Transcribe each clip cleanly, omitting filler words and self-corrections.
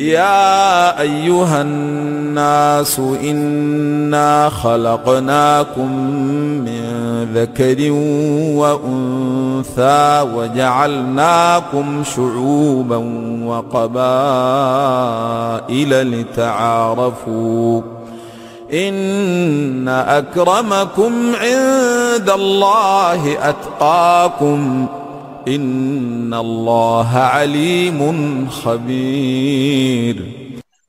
يا أيها الناس إنا خلقناكم من ذكر وأنثى وجعلناكم شعوبا وقبائل لتعارفوا إن أكرمكم عند الله أتقاكم إن الله عليم خبير.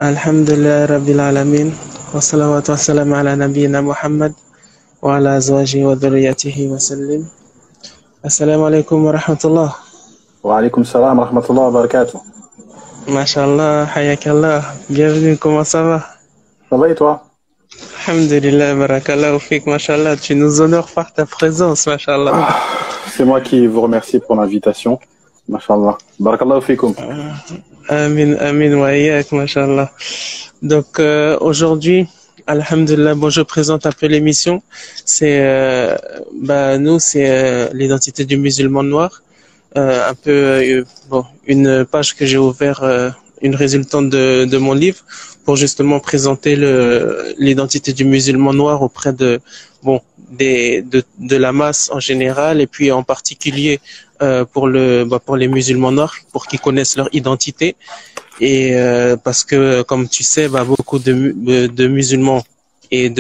الحمد لله رب العالمين والصلاة والسلام على نبينا محمد وعلى أزواجه وذريته وسلم. السلام عليكم ورحمة الله. وعليكم السلام ورحمة الله وبركاته. Masha'Allah, hayakallah. Bienvenue, comment ça va? Ça va et toi? Alhamdulillah, barakallah, oufik, Masha'Allah. Tu nous honores par ta présence, Masha'Allah. C'est moi qui vous remercie pour l'invitation. Masha'Allah. Barakallahu fikoum. Amin, amin, wa iyyak, Masha'Allah. Donc, aujourd'hui, alhamdulillah, bon, je présente un peu l'émission. C'est, nous, c'est l'identité du musulman noir. Un peu, bon, une page que j'ai ouverte, une résultante de mon livre, pour justement présenter l'identité du musulman noir auprès de la masse en général, et puis en particulier pour les musulmans noirs, pour qu'ils connaissent leur identité. Et parce que, comme tu sais, beaucoup de musulmans et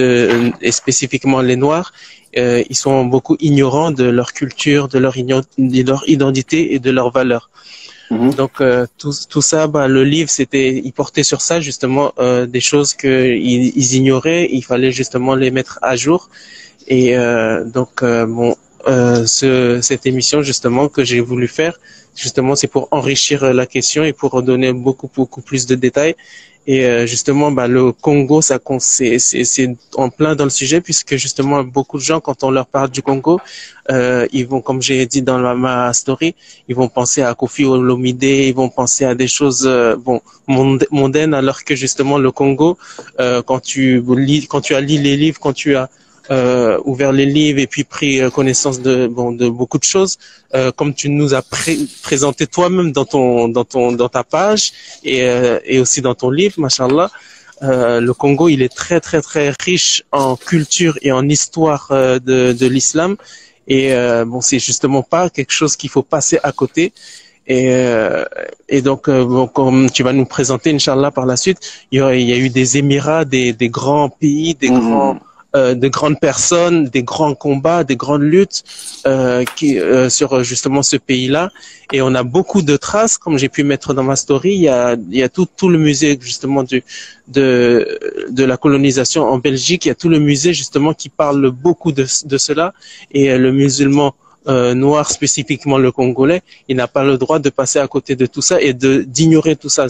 spécifiquement les noirs, ils sont beaucoup ignorants de leur culture, de leur identité et de leurs valeurs. Donc tout ça, le livre, il portait sur ça justement, des choses qu'ils ignoraient, il fallait justement les mettre à jour. Et cette émission justement que j'ai voulu faire, justement, c'est pour enrichir la question et pour donner beaucoup plus de détails. Et justement, le Congo, c'est en plein dans le sujet, puisque justement beaucoup de gens, quand on leur parle du Congo, ils vont, comme j'ai dit dans ma story, ils vont penser à Koffi Olomide, ils vont penser à des choses mondaines, alors que justement le Congo, quand tu as lu les livres, quand tu as ouvert les livres et puis pris connaissance de beaucoup de choses, comme tu nous as présenté toi-même dans ta page et aussi dans ton livre, machallah. Le Congo, il est très très très riche en culture et en histoire de l'islam, et c'est justement pas quelque chose qu'il faut passer à côté. Et donc, comme tu vas nous présenter, Inch'Allah, par la suite, il y a eu des émirats, des grands pays, de grandes personnes, des grands combats, des grandes luttes sur justement ce pays-là. Et on a beaucoup de traces, comme j'ai pu mettre dans ma story. Il y a tout le musée justement de la colonisation en Belgique. Il y a tout le musée justement qui parle beaucoup de cela. Et le musulman noir, spécifiquement le Congolais, il n'a pas le droit de passer à côté de tout ça et d'ignorer tout ça.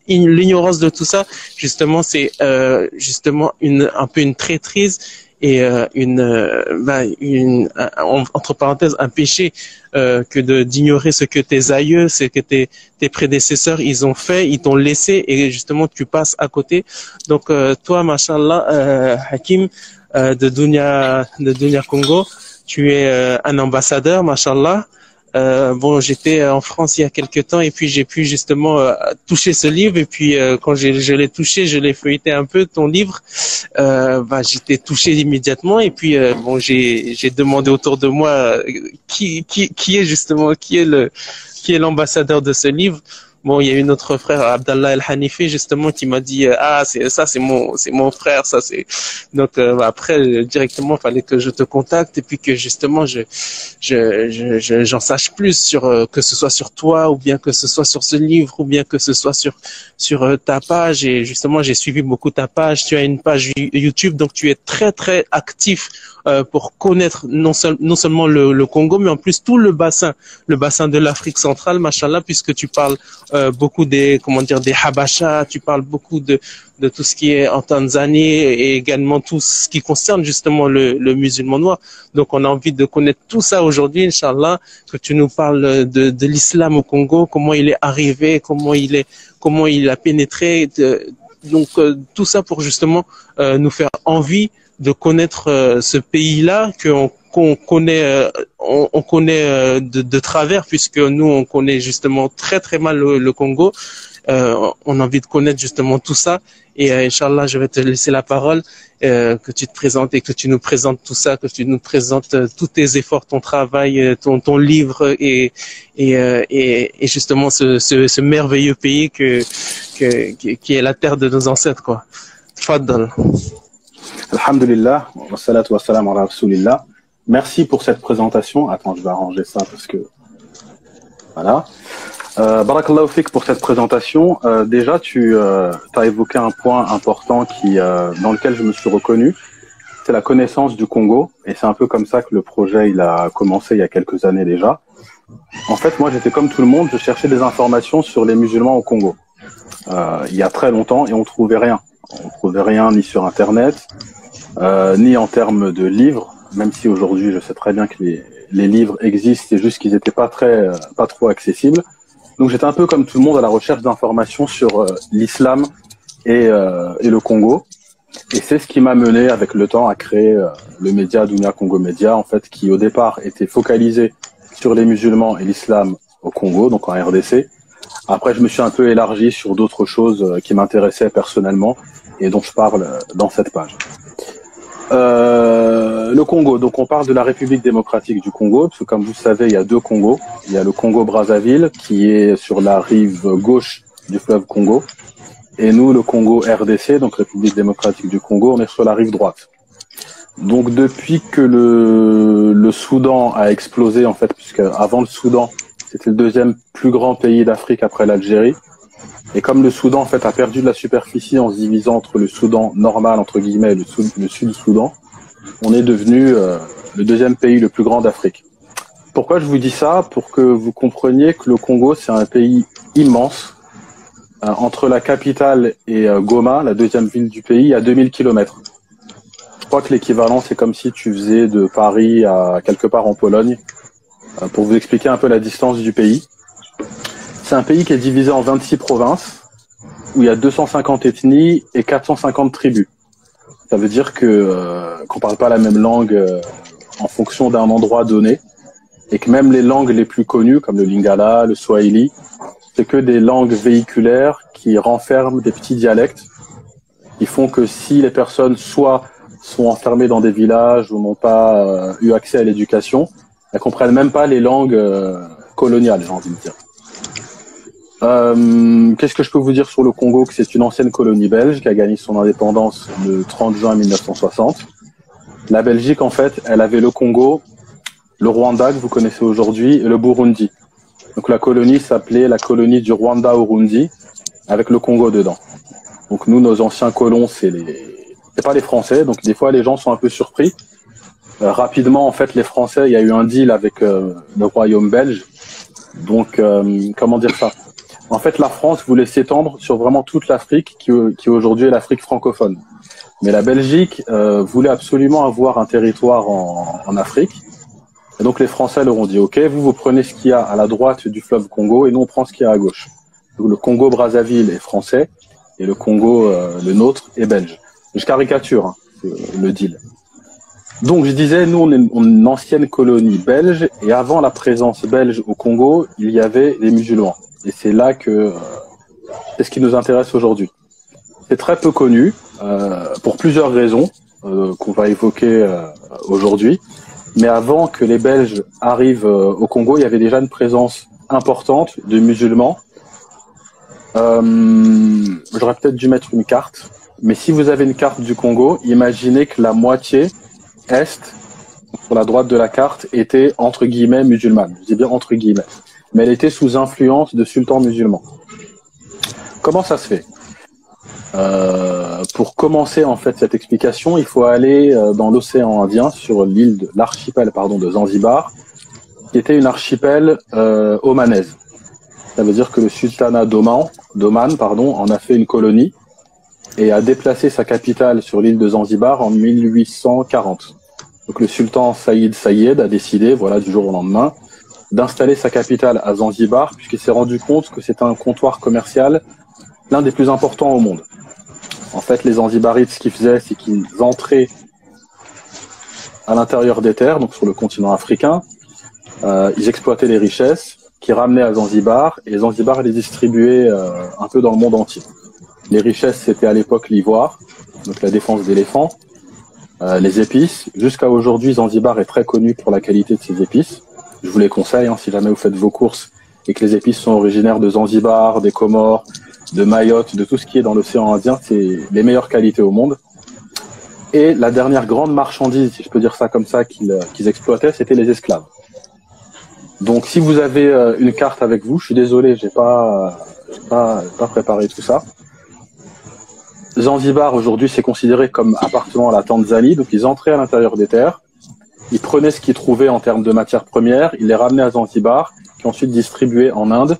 L'ignorance de tout ça, justement, c'est justement un peu une traîtrise et entre parenthèses, un péché, que d'ignorer ce que tes aïeux, ce que tes prédécesseurs ils ont fait, ils t'ont laissé, et justement tu passes à côté. Donc toi, mashallah, Hakim, de Dunia Congo, tu es un ambassadeur, mashallah. J'étais en France il y a quelques temps, et puis j'ai pu justement toucher ce livre, et puis quand je l'ai touché, je l'ai feuilleté un peu, ton livre, j'étais touché immédiatement, et puis j'ai demandé autour de moi qui est l'ambassadeur de ce livre. Bon, il y a eu notre frère Abdallah El Hanifi justement qui m'a dit c'est mon frère, ça c'est. Donc après directement fallait que je te contacte, et puis que justement j'en sache plus sur que ce soit sur toi, ou bien que ce soit sur ce livre, ou bien que ce soit sur ta page. Et justement j'ai suivi beaucoup ta page. Tu as une page YouTube, donc tu es très très actif pour connaître non seulement le Congo, mais en plus tout le bassin de l'Afrique centrale, machallah, puisque tu parles beaucoup des Habasha, tu parles beaucoup de tout ce qui est en Tanzanie, et également tout ce qui concerne justement le musulman noir. Donc on a envie de connaître tout ça aujourd'hui, Inch'Allah, que tu nous parles de l'islam au Congo, comment il est arrivé, comment il a pénétré, donc tout ça pour justement nous faire envie de connaître ce pays-là qu'on connaît, on connaît de travers, puisque nous on connaît justement très très mal le Congo. On on a envie de connaître justement tout ça. Et Inch'Allah, je vais te laisser la parole, que tu te présentes et que tu nous présentes tout ça, que tu nous présentes tous tes efforts, ton travail, ton livre et justement ce merveilleux pays qui est la terre de nos ancêtres, quoi. Tfaddal. Alhamdulillah, wa salatu wa salam ala rasulillah. Merci pour cette présentation. Attends, je vais arranger ça parce que voilà. Barakallahu fik pour cette présentation. Déjà, tu as évoqué un point important dans lequel je me suis reconnu. C'est la connaissance du Congo. Et c'est un peu comme ça que le projet il a commencé il y a quelques années déjà. En fait, moi, j'étais comme tout le monde. Je cherchais des informations sur les musulmans au Congo. Il y a très longtemps et on trouvait rien. On trouvait rien ni sur Internet, ni en termes de livres. Même si aujourd'hui, je sais très bien que les livres existent. C'est juste qu'ils n'étaient pas trop accessibles. Donc j'étais un peu comme tout le monde à la recherche d'informations sur l'islam et le Congo. Et c'est ce qui m'a mené avec le temps à créer le média Dounia Congo Média, en fait, qui au départ était focalisé sur les musulmans et l'islam au Congo, donc en RDC. Après, je me suis un peu élargi sur d'autres choses qui m'intéressaient personnellement et dont je parle dans cette page. Le Congo, donc on parle de la République démocratique du Congo, parce que comme vous le savez, il y a deux Congos. Il y a le Congo-Brazzaville, qui est sur la rive gauche du fleuve Congo, et nous, le Congo RDC, donc République démocratique du Congo, on est sur la rive droite. Donc depuis que le Soudan a explosé, en fait, puisque avant le Soudan, c'était le deuxième plus grand pays d'Afrique après l'Algérie, et comme le Soudan, en fait, a perdu de la superficie en se divisant entre le Soudan normal, entre guillemets, et le Sud-Soudan, on est devenu le deuxième pays le plus grand d'Afrique. Pourquoi je vous dis ça? Pour que vous compreniez que le Congo, c'est un pays immense. Entre la capitale et Goma, la deuxième ville du pays, il y a 2000 km. Je crois que l'équivalent, c'est comme si tu faisais de Paris à quelque part en Pologne. Pour vous expliquer un peu la distance du pays. C'est un pays qui est divisé en 26 provinces, où il y a 250 ethnies et 450 tribus. Ça veut dire qu'on parle pas la même langue en fonction d'un endroit donné, et que même les langues les plus connues, comme le Lingala, le Swahili, c'est que des langues véhiculaires qui renferment des petits dialectes, qui font que si les personnes soit sont enfermées dans des villages ou n'ont pas eu accès à l'éducation, elles comprennent même pas les langues coloniales, j'ai envie de dire. Qu'est-ce que je peux vous dire sur le Congo? Que c'est une ancienne colonie belge qui a gagné son indépendance le 30 juin 1960. La Belgique, en fait, elle avait le Congo, le Rwanda que vous connaissez aujourd'hui et le Burundi. Donc la colonie s'appelait la colonie du Rwanda-Urundi avec le Congo dedans. Donc nous, nos anciens colons, c'est pas les Français. Donc des fois, les gens sont un peu surpris. Rapidement, en fait, les Français, il y a eu un deal avec le royaume belge. Donc, comment dire ça? En fait, la France voulait s'étendre sur vraiment toute l'Afrique, qui aujourd'hui est l'Afrique francophone. Mais la Belgique voulait absolument avoir un territoire en Afrique. Et donc les Français leur ont dit, OK, vous prenez ce qu'il y a à la droite du fleuve Congo et nous on prend ce qu'il y a à gauche. Donc le Congo-Brazzaville est français et le Congo, le nôtre, est belge. Je caricature hein, le deal. Donc je disais, nous on est une ancienne colonie belge et avant la présence belge au Congo, il y avait les musulmans. Et c'est là que c'est ce qui nous intéresse aujourd'hui. C'est très peu connu pour plusieurs raisons qu'on va évoquer aujourd'hui. Mais avant que les Belges arrivent au Congo, il y avait déjà une présence importante de musulmans. J'aurais peut-être dû mettre une carte. Mais si vous avez une carte du Congo, imaginez que la moitié est, sur la droite de la carte, était entre guillemets musulmane. Je dis bien entre guillemets. Mais elle était sous influence de sultans musulmans. Comment ça se fait? Pour commencer en fait cette explication, il faut aller dans l'océan Indien sur l'archipel de Zanzibar, qui était une archipel omanaise. Ça veut dire que le sultanat d'Oman en a fait une colonie et a déplacé sa capitale sur l'île de Zanzibar en 1840. Donc le sultan Saïd Saïed a décidé, du jour au lendemain, d'installer sa capitale à Zanzibar, puisqu'il s'est rendu compte que c'est un comptoir commercial, l'un des plus importants au monde. En fait, les Zanzibarites, ce qu'ils faisaient, c'est qu'ils entraient à l'intérieur des terres, donc sur le continent africain. Ils exploitaient les richesses qui ramenaient à Zanzibar, et Zanzibar les distribuait un peu dans le monde entier. Les richesses, c'était à l'époque l'ivoire, donc la défense d'éléphants, les épices. Jusqu'à aujourd'hui, Zanzibar est très connu pour la qualité de ses épices. Je vous les conseille, hein, si jamais vous faites vos courses et que les épices sont originaires de Zanzibar, des Comores, de Mayotte, de tout ce qui est dans l'océan Indien, c'est les meilleures qualités au monde. Et la dernière grande marchandise, si je peux dire ça comme ça, qu'ils exploitaient, c'était les esclaves. Donc, si vous avez une carte avec vous, je suis désolé, j'ai pas préparé tout ça. Zanzibar, aujourd'hui, c'est considéré comme appartenant à la Tanzanie. Donc, ils entraient à l'intérieur des terres. Ils prenaient ce qu'ils trouvaient en termes de matières premières. Ils les ramenaient à Zanzibar, qui ensuite distribuaient en Inde,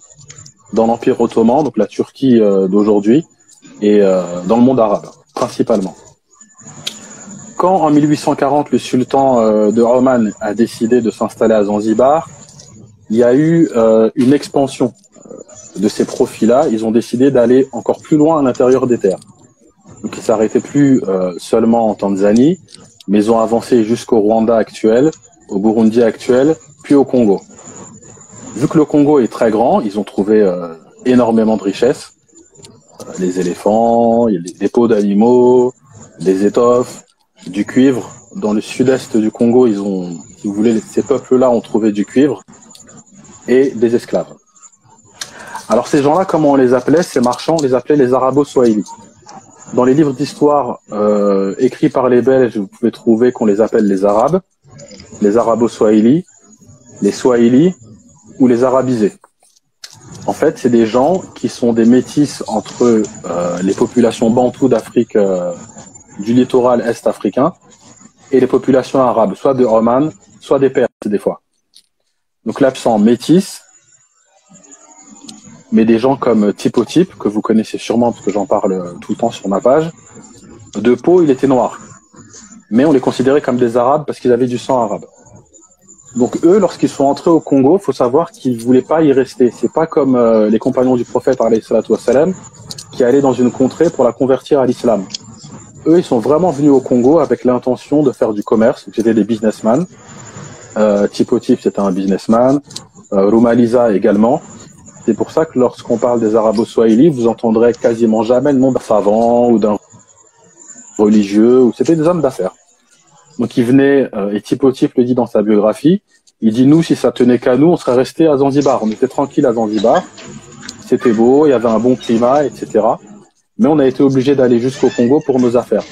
dans l'Empire ottoman, donc la Turquie d'aujourd'hui, et dans le monde arabe, principalement. Quand, en 1840, le sultan de Oman a décidé de s'installer à Zanzibar, il y a eu une expansion de ces profits-là. Ils ont décidé d'aller encore plus loin à l'intérieur des terres. Donc, ils ne s'arrêtaient plus seulement en Tanzanie, mais ils ont avancé jusqu'au Rwanda actuel, au Burundi actuel, puis au Congo. Vu que le Congo est très grand, ils ont trouvé énormément de richesses. Les éléphants, des peaux d'animaux, des étoffes, du cuivre. Dans le sud-est du Congo, ils ont, si vous voulez, ces peuples-là ont trouvé du cuivre et des esclaves. Alors ces gens-là, comment on les appelait? Ces marchands, on les appelait les Arabo-Swahili. Dans les livres d'histoire écrits par les Belges, vous pouvez trouver qu'on les appelle les Arabes, les Arabo-Swahili, les Swahili ou les Arabisés. En fait, c'est des gens qui sont des métis entre les populations bantoues d'Afrique, du littoral est africain, et les populations arabes, soit de Oman, soit des Perses des fois. Donc l'accent métis, mais des gens comme Typotype, que vous connaissez sûrement parce que j'en parle tout le temps sur ma page, de peau, il était noir. Mais on les considérait comme des Arabes parce qu'ils avaient du sang arabe. Donc eux, lorsqu'ils sont entrés au Congo, il faut savoir qu'ils ne voulaient pas y rester. C'est pas comme les compagnons du prophète, alayhi salatu wassalam, qui allaient dans une contrée pour la convertir à l'islam. Eux, ils sont vraiment venus au Congo avec l'intention de faire du commerce. C'était des businessmen. Typotype, c'était un businessman. Rumaliza également. C'est pour ça que lorsqu'on parle des Arabo-Swahili, vous entendrez quasiment jamais le nom d'un savant ou d'un religieux. C'était des hommes d'affaires. Donc ils venaient, et Typotype le dit dans sa biographie, il dit nous, si ça tenait qu'à nous, on serait resté à Zanzibar. On était tranquille à Zanzibar. C'était beau, il y avait un bon climat, etc. Mais on a été obligé d'aller jusqu'au Congo pour nos affaires.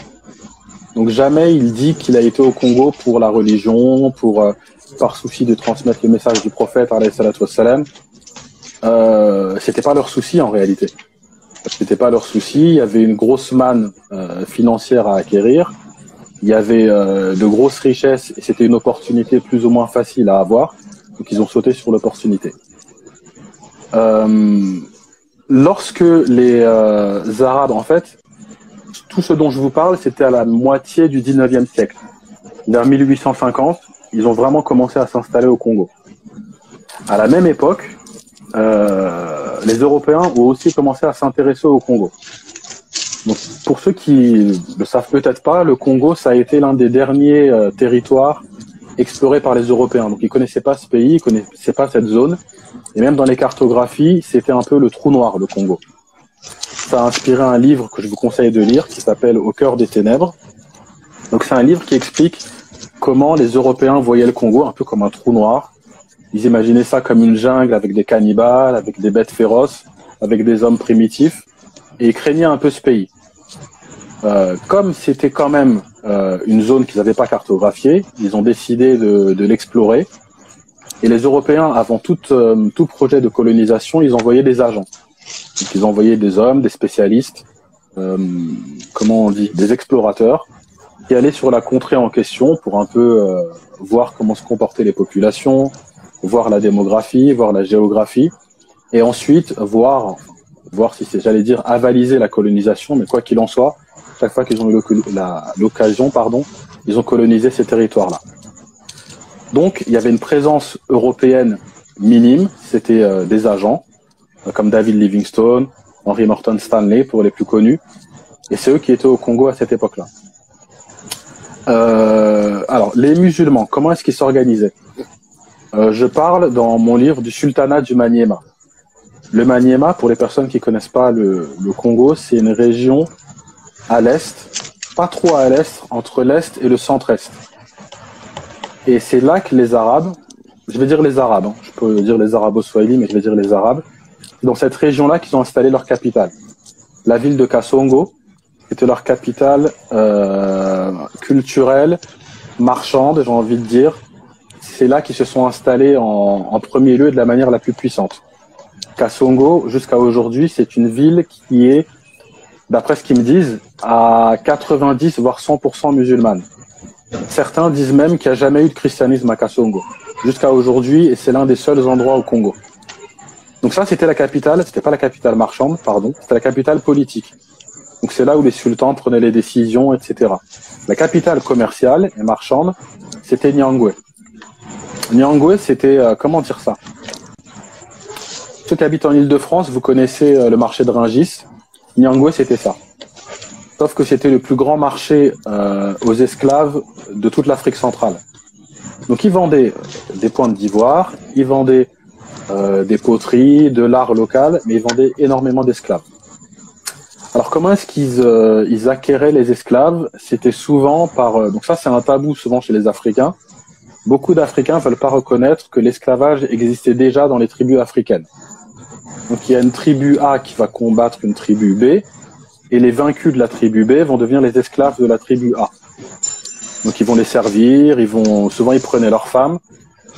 Donc jamais il dit qu'il a été au Congo pour la religion, par souci de transmettre le message du prophète, alayhi salatu wassalam. C'était pas leur souci en réalité. C'était pas leur souci. Il y avait une grosse manne financière à acquérir. Il y avait de grosses richesses et c'était une opportunité plus ou moins facile à avoir. Donc ils ont sauté sur l'opportunité. Lorsque les Arabes, en fait, tout ce dont je vous parle, c'était à la moitié du 19e siècle. Vers 1850, ils ont vraiment commencé à s'installer au Congo. À la même époque, les Européens ont aussi commencé à s'intéresser au Congo. Donc, pour ceux qui ne savent peut-être pas, le Congo, ça a été l'un des derniers territoires explorés par les Européens. Donc, ils connaissaient pas ce pays, ils connaissaient pas cette zone. Et même dans les cartographies, c'était un peu le trou noir, le Congo. Ça a inspiré un livre que je vous conseille de lire qui s'appelle Au cœur des ténèbres. Donc, c'est un livre qui explique comment les Européens voyaient le Congo un peu comme un trou noir. Ils imaginaient ça comme une jungle avec des cannibales, avec des bêtes féroces, avec des hommes primitifs. Et ils craignaient un peu ce pays. Comme c'était quand même une zone qu'ils n'avaient pas cartographiée, ils ont décidé de l'explorer. Et les Européens, avant tout projet de colonisation, ils envoyaient des agents. Donc, ils envoyaient des hommes, des spécialistes, des explorateurs, qui allaient sur la contrée en question pour un peu voir comment se comportaient les populations, voir la démographie, voir la géographie, et ensuite voir si c'est, j'allais dire, avaliser la colonisation, mais quoi qu'il en soit, chaque fois qu'ils ont eu l'occasion, ils ont colonisé ces territoires-là. Donc, il y avait une présence européenne minime, c'était des agents, comme David Livingstone, Henry Morton Stanley, pour les plus connus, et c'est eux qui étaient au Congo à cette époque-là. Alors, les musulmans, comment est-ce qu'ils s'organisaient? Je parle dans mon livre du sultanat du Maniema. Le Maniema, pour les personnes qui connaissent pas le Congo, c'est une région à l'est, pas trop à l'est, entre l'est et le centre-est. Et c'est là que les Arabes, je vais dire les Arabes, hein, je peux dire les Arabo-Swahili, mais je vais dire les Arabes, c'est dans cette région-là qu'ils ont installé leur capitale. La ville de Kasongo était leur capitale culturelle, marchande, j'ai envie de dire. C'est là qu'ils se sont installés en premier lieu de la manière la plus puissante. Kasongo, jusqu'à aujourd'hui, c'est une ville qui est, d'après ce qu'ils me disent, à 90 voire 100% musulmane. Certains disent même qu'il n'y a jamais eu de christianisme à Kasongo, jusqu'à aujourd'hui, et c'est l'un des seuls endroits au Congo. Donc ça, c'était la capitale, c'était pas la capitale marchande, pardon, c'était la capitale politique. Donc c'est là où les sultans prenaient les décisions, etc. La capitale commerciale et marchande, c'était Niangoué. Niangoué, c'était, comment dire ça? Ceux qui habitent en Île-de-France, vous connaissez le marché de Rungis. Niangoué, c'était ça. Sauf que c'était le plus grand marché aux esclaves de toute l'Afrique centrale. Donc ils vendaient des pointes d'ivoire, ils vendaient des poteries, de l'art local, mais ils vendaient énormément d'esclaves. Alors comment est-ce qu'ils acquéraient les esclaves? C'était souvent par... donc ça c'est un tabou souvent chez les Africains. Beaucoup d'Africains ne veulent pas reconnaître que l'esclavage existait déjà dans les tribus africaines. Donc il y a une tribu A qui va combattre une tribu B, et les vaincus de la tribu B vont devenir les esclaves de la tribu A. Donc ils vont les servir, souvent ils prenaient leurs femmes,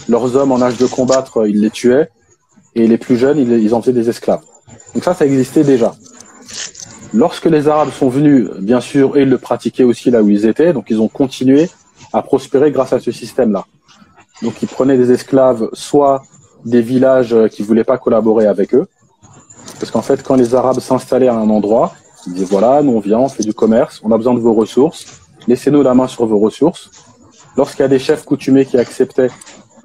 leurs hommes en âge de combattre, ils les tuaient, et les plus jeunes, ils en faisaient des esclaves. Donc ça existait déjà. Lorsque les Arabes sont venus, bien sûr, et ils le pratiquaient aussi là où ils étaient, donc ils ont continué à prospérer grâce à ce système-là. Donc ils prenaient des esclaves, soit des villages qui voulaient pas collaborer avec eux, parce qu'en fait, quand les Arabes s'installaient à un endroit, ils disaient voilà, nous on vient, on fait du commerce, on a besoin de vos ressources, laissez-nous la main sur vos ressources. Lorsqu'il y a des chefs coutumiers qui acceptaient,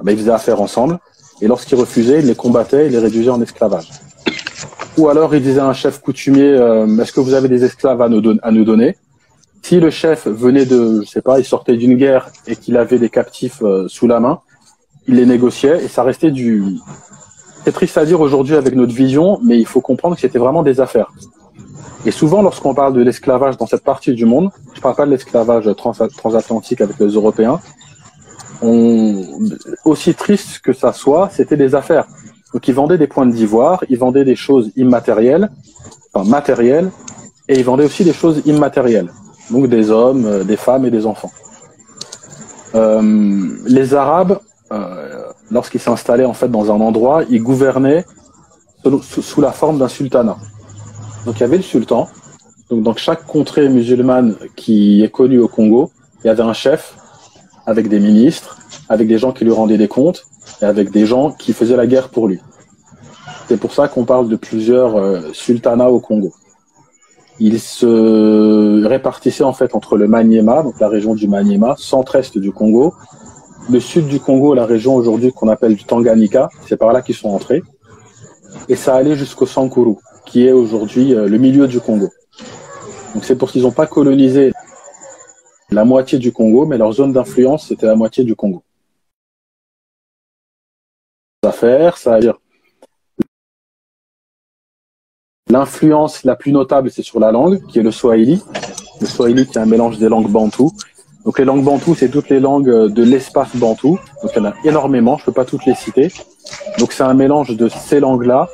ils faisaient affaire ensemble, et lorsqu'ils refusaient, ils les combattaient, ils les réduisaient en esclavage. Ou alors ils disaient à un chef coutumier est-ce que vous avez des esclaves à nous donner? Si le chef venait de, je sais pas, il sortait d'une guerre et qu'il avait des captifs sous la main, il les négociait et ça restait c'est triste à dire aujourd'hui avec notre vision, mais il faut comprendre que c'était vraiment des affaires. Et souvent, lorsqu'on parle de l'esclavage dans cette partie du monde, je parle pas de l'esclavage transatlantique avec les Européens, aussi triste que ça soit, c'était des affaires. Donc ils vendaient des pointes d'ivoire, ils vendaient des choses immatérielles, enfin matérielles, et ils vendaient aussi des choses immatérielles, donc des hommes, des femmes et des enfants. Les Arabes, lorsqu'ils s'installaient en fait dans un endroit, ils gouvernaient sous la forme d'un sultanat. Donc il y avait le sultan. Donc dans chaque contrée musulmane qui est connue au Congo, il y avait un chef avec des ministres, avec des gens qui lui rendaient des comptes et avec des gens qui faisaient la guerre pour lui. C'est pour ça qu'on parle de plusieurs sultanats au Congo. Ils se répartissaient en fait entre le Maniema, donc la région du Maniema, centre-est du Congo, le sud du Congo, la région aujourd'hui qu'on appelle du Tanganyika, c'est par là qu'ils sont entrés, et ça allait jusqu'au Sankuru, qui est aujourd'hui le milieu du Congo. Donc c'est pour qu'ils n'ont pas colonisé la moitié du Congo, mais leur zone d'influence, c'était la moitié du Congo. Affaires, ça veut dire l'influence la plus notable, c'est sur la langue, qui est le Swahili. Le Swahili, qui est un mélange des langues bantoues. Donc les langues bantoues, c'est toutes les langues de l'espace bantou. Donc il y en a énormément, je ne peux pas toutes les citer. Donc c'est un mélange de ces langues-là,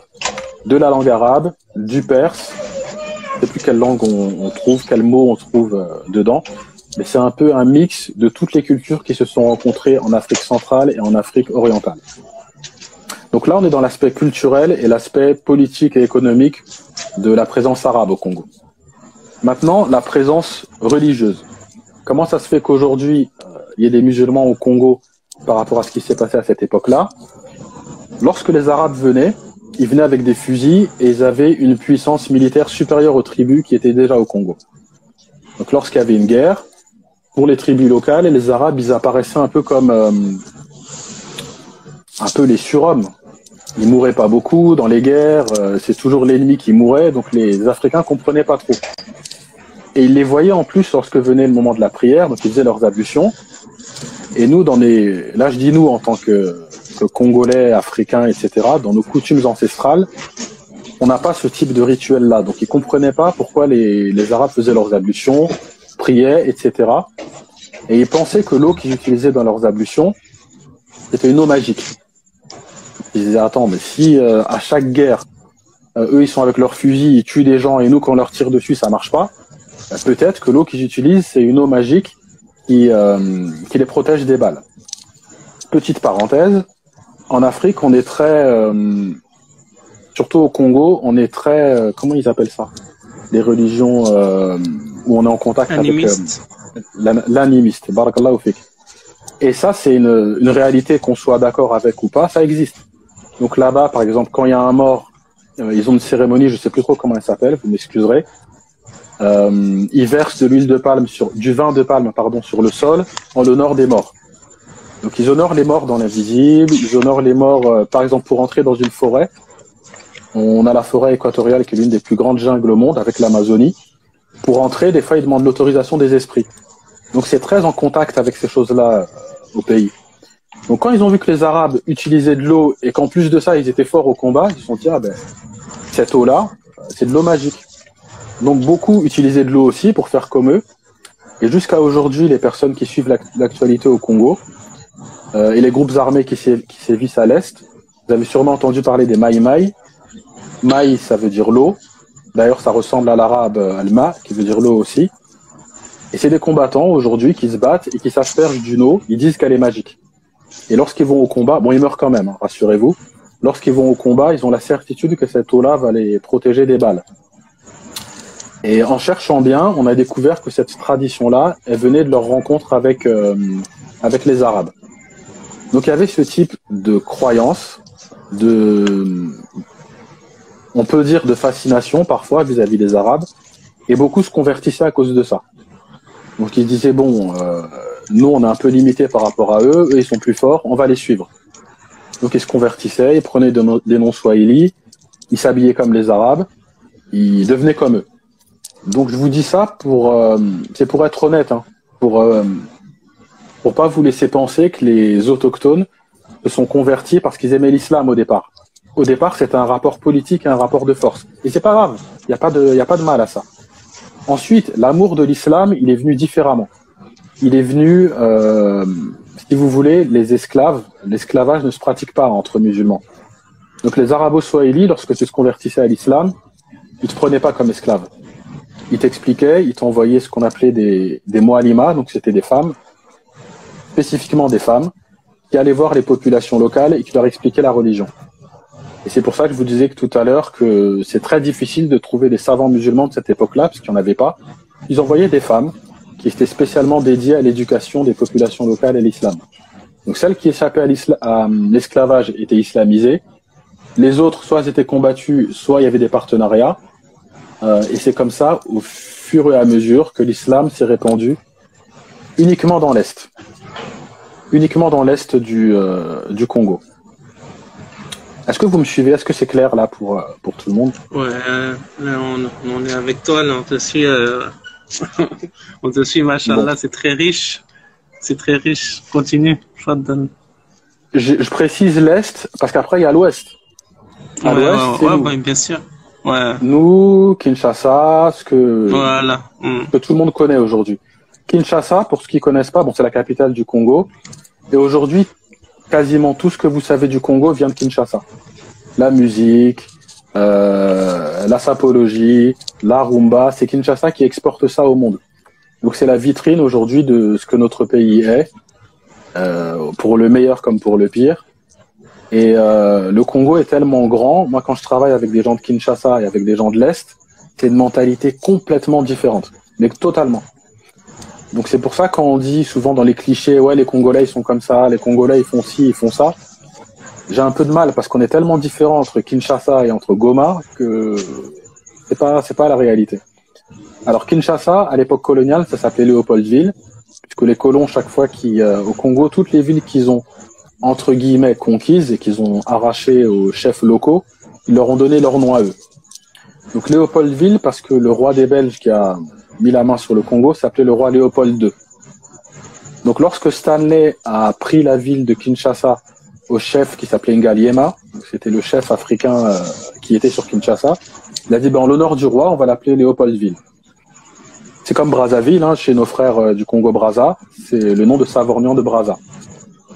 de la langue arabe, du perse. Je ne sais plus quelle langue on trouve, quel mot on trouve dedans. Mais c'est un peu un mix de toutes les cultures qui se sont rencontrées en Afrique centrale et en Afrique orientale. Donc là, on est dans l'aspect culturel et l'aspect politique et économique de la présence arabe au Congo. Maintenant, la présence religieuse. Comment ça se fait qu'aujourd'hui, il y ait des musulmans au Congo par rapport à ce qui s'est passé à cette époque-là? Lorsque les Arabes venaient, ils venaient avec des fusils et ils avaient une puissance militaire supérieure aux tribus qui étaient déjà au Congo. Donc lorsqu'il y avait une guerre, pour les tribus locales, et les Arabes, ils apparaissaient un peu comme un peu les surhommes. Ils mouraient pas beaucoup dans les guerres, c'est toujours l'ennemi qui mourait, donc les Africains comprenaient pas trop. Et ils les voyaient en plus lorsque venait le moment de la prière, donc ils faisaient leurs ablutions. Et nous, là je dis nous en tant que congolais, africains, etc., dans nos coutumes ancestrales, on n'a pas ce type de rituel-là. Donc ils comprenaient pas pourquoi les Arabes faisaient leurs ablutions, priaient, etc. Et ils pensaient que l'eau qu'ils utilisaient dans leurs ablutions, c'était une eau magique. Ils disaient, attends, mais si à chaque guerre, eux ils sont avec leurs fusils, ils tuent des gens, et nous quand on leur tire dessus, ça marche pas, peut-être que l'eau qu'ils utilisent, c'est une eau magique qui les protège des balles. Petite parenthèse, en Afrique, on est très, surtout au Congo, on est très, comment ils appellent ça? Les religions où on est en contact Animiste. avec l'animiste. Barakallahu fik. Et ça, c'est une réalité, qu'on soit d'accord avec ou pas, ça existe. Donc là-bas, par exemple, quand il y a un mort, ils ont une cérémonie, je sais plus trop comment elle s'appelle, vous m'excuserez. Ils versent de l'huile de palme du vin de palme, pardon, sur le sol en l'honneur des morts. Donc ils honorent les morts dans l'invisible, ils honorent les morts, par exemple, pour entrer dans une forêt. On a la forêt équatoriale qui est l'une des plus grandes jungles au monde avec l'Amazonie. Pour entrer, des fois, ils demandent l'autorisation des esprits. Donc c'est très en contact avec ces choses-là au pays. Donc quand ils ont vu que les Arabes utilisaient de l'eau et qu'en plus de ça, ils étaient forts au combat, ils se sont dit, ah ben, cette eau-là, c'est de l'eau magique. Donc beaucoup utilisaient de l'eau aussi pour faire comme eux. Et jusqu'à aujourd'hui, les personnes qui suivent l'actualité au Congo et les groupes armés qui sévissent à l'Est, vous avez sûrement entendu parler des Maï-Maï. Maï, ça veut dire l'eau. D'ailleurs, ça ressemble à l'arabe alma, qui veut dire l'eau aussi. Et c'est des combattants aujourd'hui qui se battent et qui s'aspergent d'une eau. Ils disent qu'elle est magique. Et lorsqu'ils vont au combat, bon, ils meurent quand même, hein, rassurez-vous. Lorsqu'ils vont au combat, ils ont la certitude que cette eau-là va les protéger des balles. Et en cherchant bien, on a découvert que cette tradition-là, elle venait de leur rencontre avec les Arabes. Donc il y avait ce type de croyance, on peut dire de fascination parfois vis-à-vis des Arabes, et beaucoup se convertissaient à cause de ça. Donc ils disaient, bon, nous on est un peu limité par rapport à eux, eux ils sont plus forts, on va les suivre. Donc ils se convertissaient, ils prenaient des noms swahili, ils s'habillaient comme les Arabes, ils devenaient comme eux. Donc je vous dis ça c'est pour être honnête, hein, pour pas vous laisser penser que les autochtones se sont convertis parce qu'ils aimaient l'islam au départ. Au départ, c'était un rapport politique et un rapport de force. Et c'est pas grave, il y a pas de mal à ça. Ensuite, l'amour de l'islam, il est venu différemment. Il est venu, si vous voulez, l'esclavage ne se pratique pas entre musulmans. Donc les arabo-swahili, lorsque tu te convertissais à l'islam, ils te prenaient pas comme esclave. Ils t'expliquaient, ils t'envoyaient ce qu'on appelait des mu'allimas, donc c'était des femmes, spécifiquement des femmes, qui allaient voir les populations locales et qui leur expliquaient la religion. Et c'est pour ça que je vous disais que tout à l'heure que c'est très difficile de trouver des savants musulmans de cette époque-là, parce qu'il n'y en avait pas. Ils envoyaient des femmes qui étaient spécialement dédiées à l'éducation des populations locales et l'islam. Donc celles qui échappaient à l'esclavage étaient islamisées. Les autres, soit elles étaient combattues, soit il y avait des partenariats. Et c'est comme ça, au fur et à mesure, que l'islam s'est répandu uniquement dans l'Est. Uniquement dans l'Est du Congo. Est-ce que vous me suivez? Est-ce que c'est clair là pour tout le monde? Ouais, là on est avec toi, là, on te suit, on te suit, machallah, bon. C'est très riche. C'est très riche. Continue, je précise l'Est, parce qu'après il y a l'Ouest. À l'Ouest, ouais, bien sûr. Ouais. Nous, Kinshasa, voilà. que tout le monde connaît aujourd'hui. Kinshasa, pour ceux qui connaissent pas, bon, c'est la capitale du Congo. Et aujourd'hui, quasiment tout ce que vous savez du Congo vient de Kinshasa. La musique, la sapologie, la rumba, c'est Kinshasa qui exporte ça au monde. Donc c'est la vitrine aujourd'hui de ce que notre pays est, pour le meilleur comme pour le pire. Et le Congo est tellement grand. Moi, quand je travaille avec des gens de Kinshasa et avec des gens de l'Est, c'est une mentalité complètement différente, mais totalement. Donc c'est pour ça quand on dit souvent dans les clichés, ouais, les Congolais ils sont comme ça, les Congolais ils font ci, ils font ça. J'ai un peu de mal parce qu'on est tellement différents entre Kinshasa et entre Goma que c'est pas la réalité. Alors Kinshasa, à l'époque coloniale, ça s'appelait Léopoldville, puisque les colons, chaque fois au Congo, toutes les villes qu'ils ont entre guillemets conquises et qu'ils ont arrachées aux chefs locaux, ils leur ont donné leur nom à eux. Donc Léopoldville, parce que le roi des Belges qui a mis la main sur le Congo s'appelait le roi Léopold II. Donc lorsque Stanley a pris la ville de Kinshasa au chef qui s'appelait Ngaliema. C'était le chef africain qui était sur Kinshasa. Il a dit, en l'honneur du roi, on va l'appeler Léopoldville. C'est comme Brazzaville, hein, chez nos frères du Congo-Brazza. C'est le nom de Savorgnan de Brazza.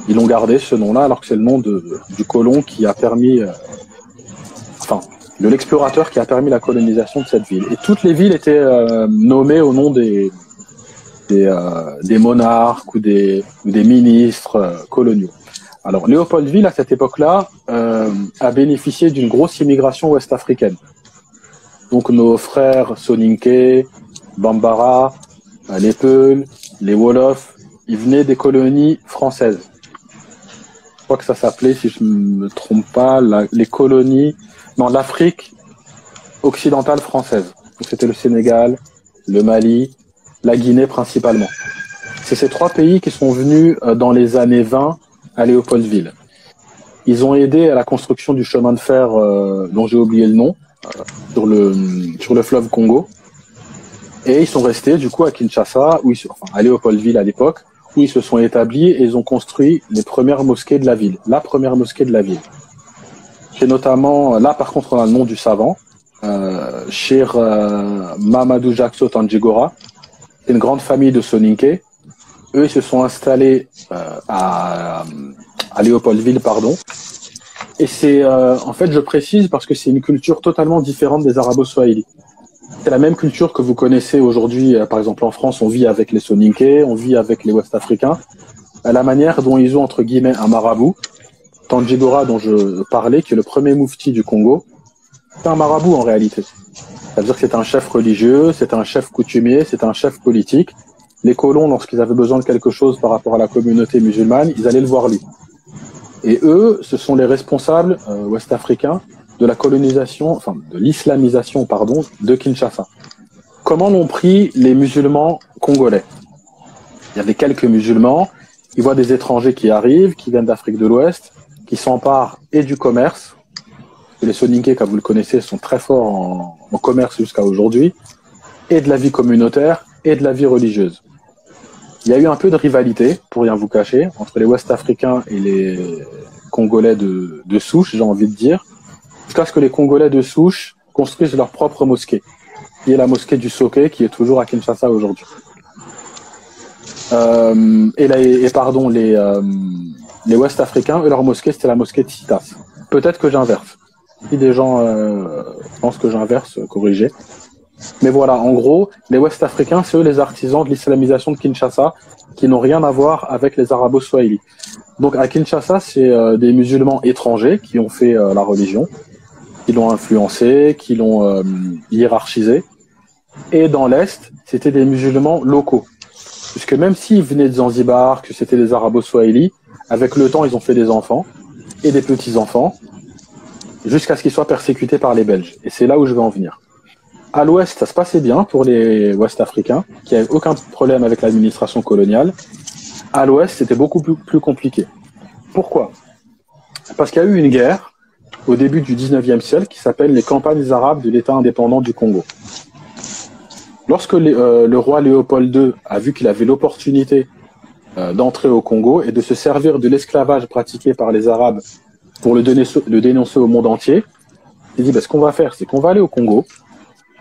Ils l'ont gardé, ce nom-là, alors que c'est le nom du colon qui a permis... de l'explorateur qui a permis la colonisation de cette ville. Et toutes les villes étaient nommées au nom des monarques ou des ministres coloniaux. Alors, Léopoldville, à cette époque-là, a bénéficié d'une grosse immigration ouest-africaine. Donc, nos frères Soninké, Bambara, les Peuls, les Wolofs, ils venaient des colonies françaises. Je crois que ça s'appelait, si je ne me trompe pas, les colonies... dans l'Afrique occidentale française. C'était le Sénégal, le Mali, la Guinée principalement. C'est ces trois pays qui sont venus dans les années 20 à Léopoldville. Ils ont aidé à la construction du chemin de fer dont j'ai oublié le nom, sur le fleuve Congo. Et ils sont restés du coup à Kinshasa, à Léopoldville à l'époque, où ils se sont établis et ils ont construit les premières mosquées de la ville, la première mosquée de la ville. C'est notamment, là par contre on a le nom du savant, Cheikh Mamadou Jackson Tanjigora. C'est une grande famille de Soninké. Eux ils se sont installés à Léopoldville, pardon. Et c'est, en fait je précise parce que c'est une culture totalement différente des arabo-swahili. C'est la même culture que vous connaissez aujourd'hui, par exemple en France on vit avec les Soninké, on vit avec les Ouest-Africains. La manière dont ils ont entre guillemets un marabout, Tanjigora dont je parlais, qui est le premier moufti du Congo, c'est un marabout en réalité. Ça veut dire que c'est un chef religieux, c'est un chef coutumier, c'est un chef politique. Les colons, lorsqu'ils avaient besoin de quelque chose par rapport à la communauté musulmane, ils allaient le voir lui. Et eux, ce sont les responsables ouest-africains de la colonisation, enfin de l'islamisation, pardon, de Kinshasa. Comment l'ont pris les musulmans congolais? Il y avait quelques musulmans, ils voient des étrangers qui arrivent, qui viennent d'Afrique de l'Ouest, qui s'emparent et du commerce. Les Soninké, comme vous le connaissez, sont très forts en commerce jusqu'à aujourd'hui, et de la vie communautaire et de la vie religieuse. Il y a eu un peu de rivalité, pour rien vous cacher, entre les Ouest-Africains et les Congolais de souche, j'ai envie de dire, jusqu'à ce que les Congolais de souche construisent leur propre mosquée, qui est la mosquée du Soké, qui est toujours à Kinshasa aujourd'hui. Les Ouest-Africains, leur mosquée, c'était la mosquée de Citas. Peut-être que j'inverse. Si des gens pensent que j'inverse, corrigez. Mais voilà, en gros, les Ouest-Africains, c'est eux les artisans de l'islamisation de Kinshasa, qui n'ont rien à voir avec les arabo-swahili. Donc à Kinshasa, c'est des musulmans étrangers qui ont fait la religion, qui l'ont influencée, qui l'ont hiérarchisée. Et dans l'Est, c'était des musulmans locaux. Puisque même s'ils venaient de Zanzibar, que c'était des arabo-swahili, avec le temps, ils ont fait des enfants et des petits-enfants, jusqu'à ce qu'ils soient persécutés par les Belges. Et c'est là où je vais en venir. À l'Ouest, ça se passait bien pour les Ouest-Africains, qui n'avaient aucun problème avec l'administration coloniale. À l'Ouest, c'était beaucoup plus compliqué. Pourquoi? Parce qu'il y a eu une guerre au début du 19e siècle qui s'appelle les campagnes arabes de l'État indépendant du Congo. Lorsque le roi Léopold II a vu qu'il avait l'opportunité d'entrer au Congo et de se servir de l'esclavage pratiqué par les Arabes pour le dénoncer au monde entier, il dit ce qu'on va faire, c'est qu'on va aller au Congo,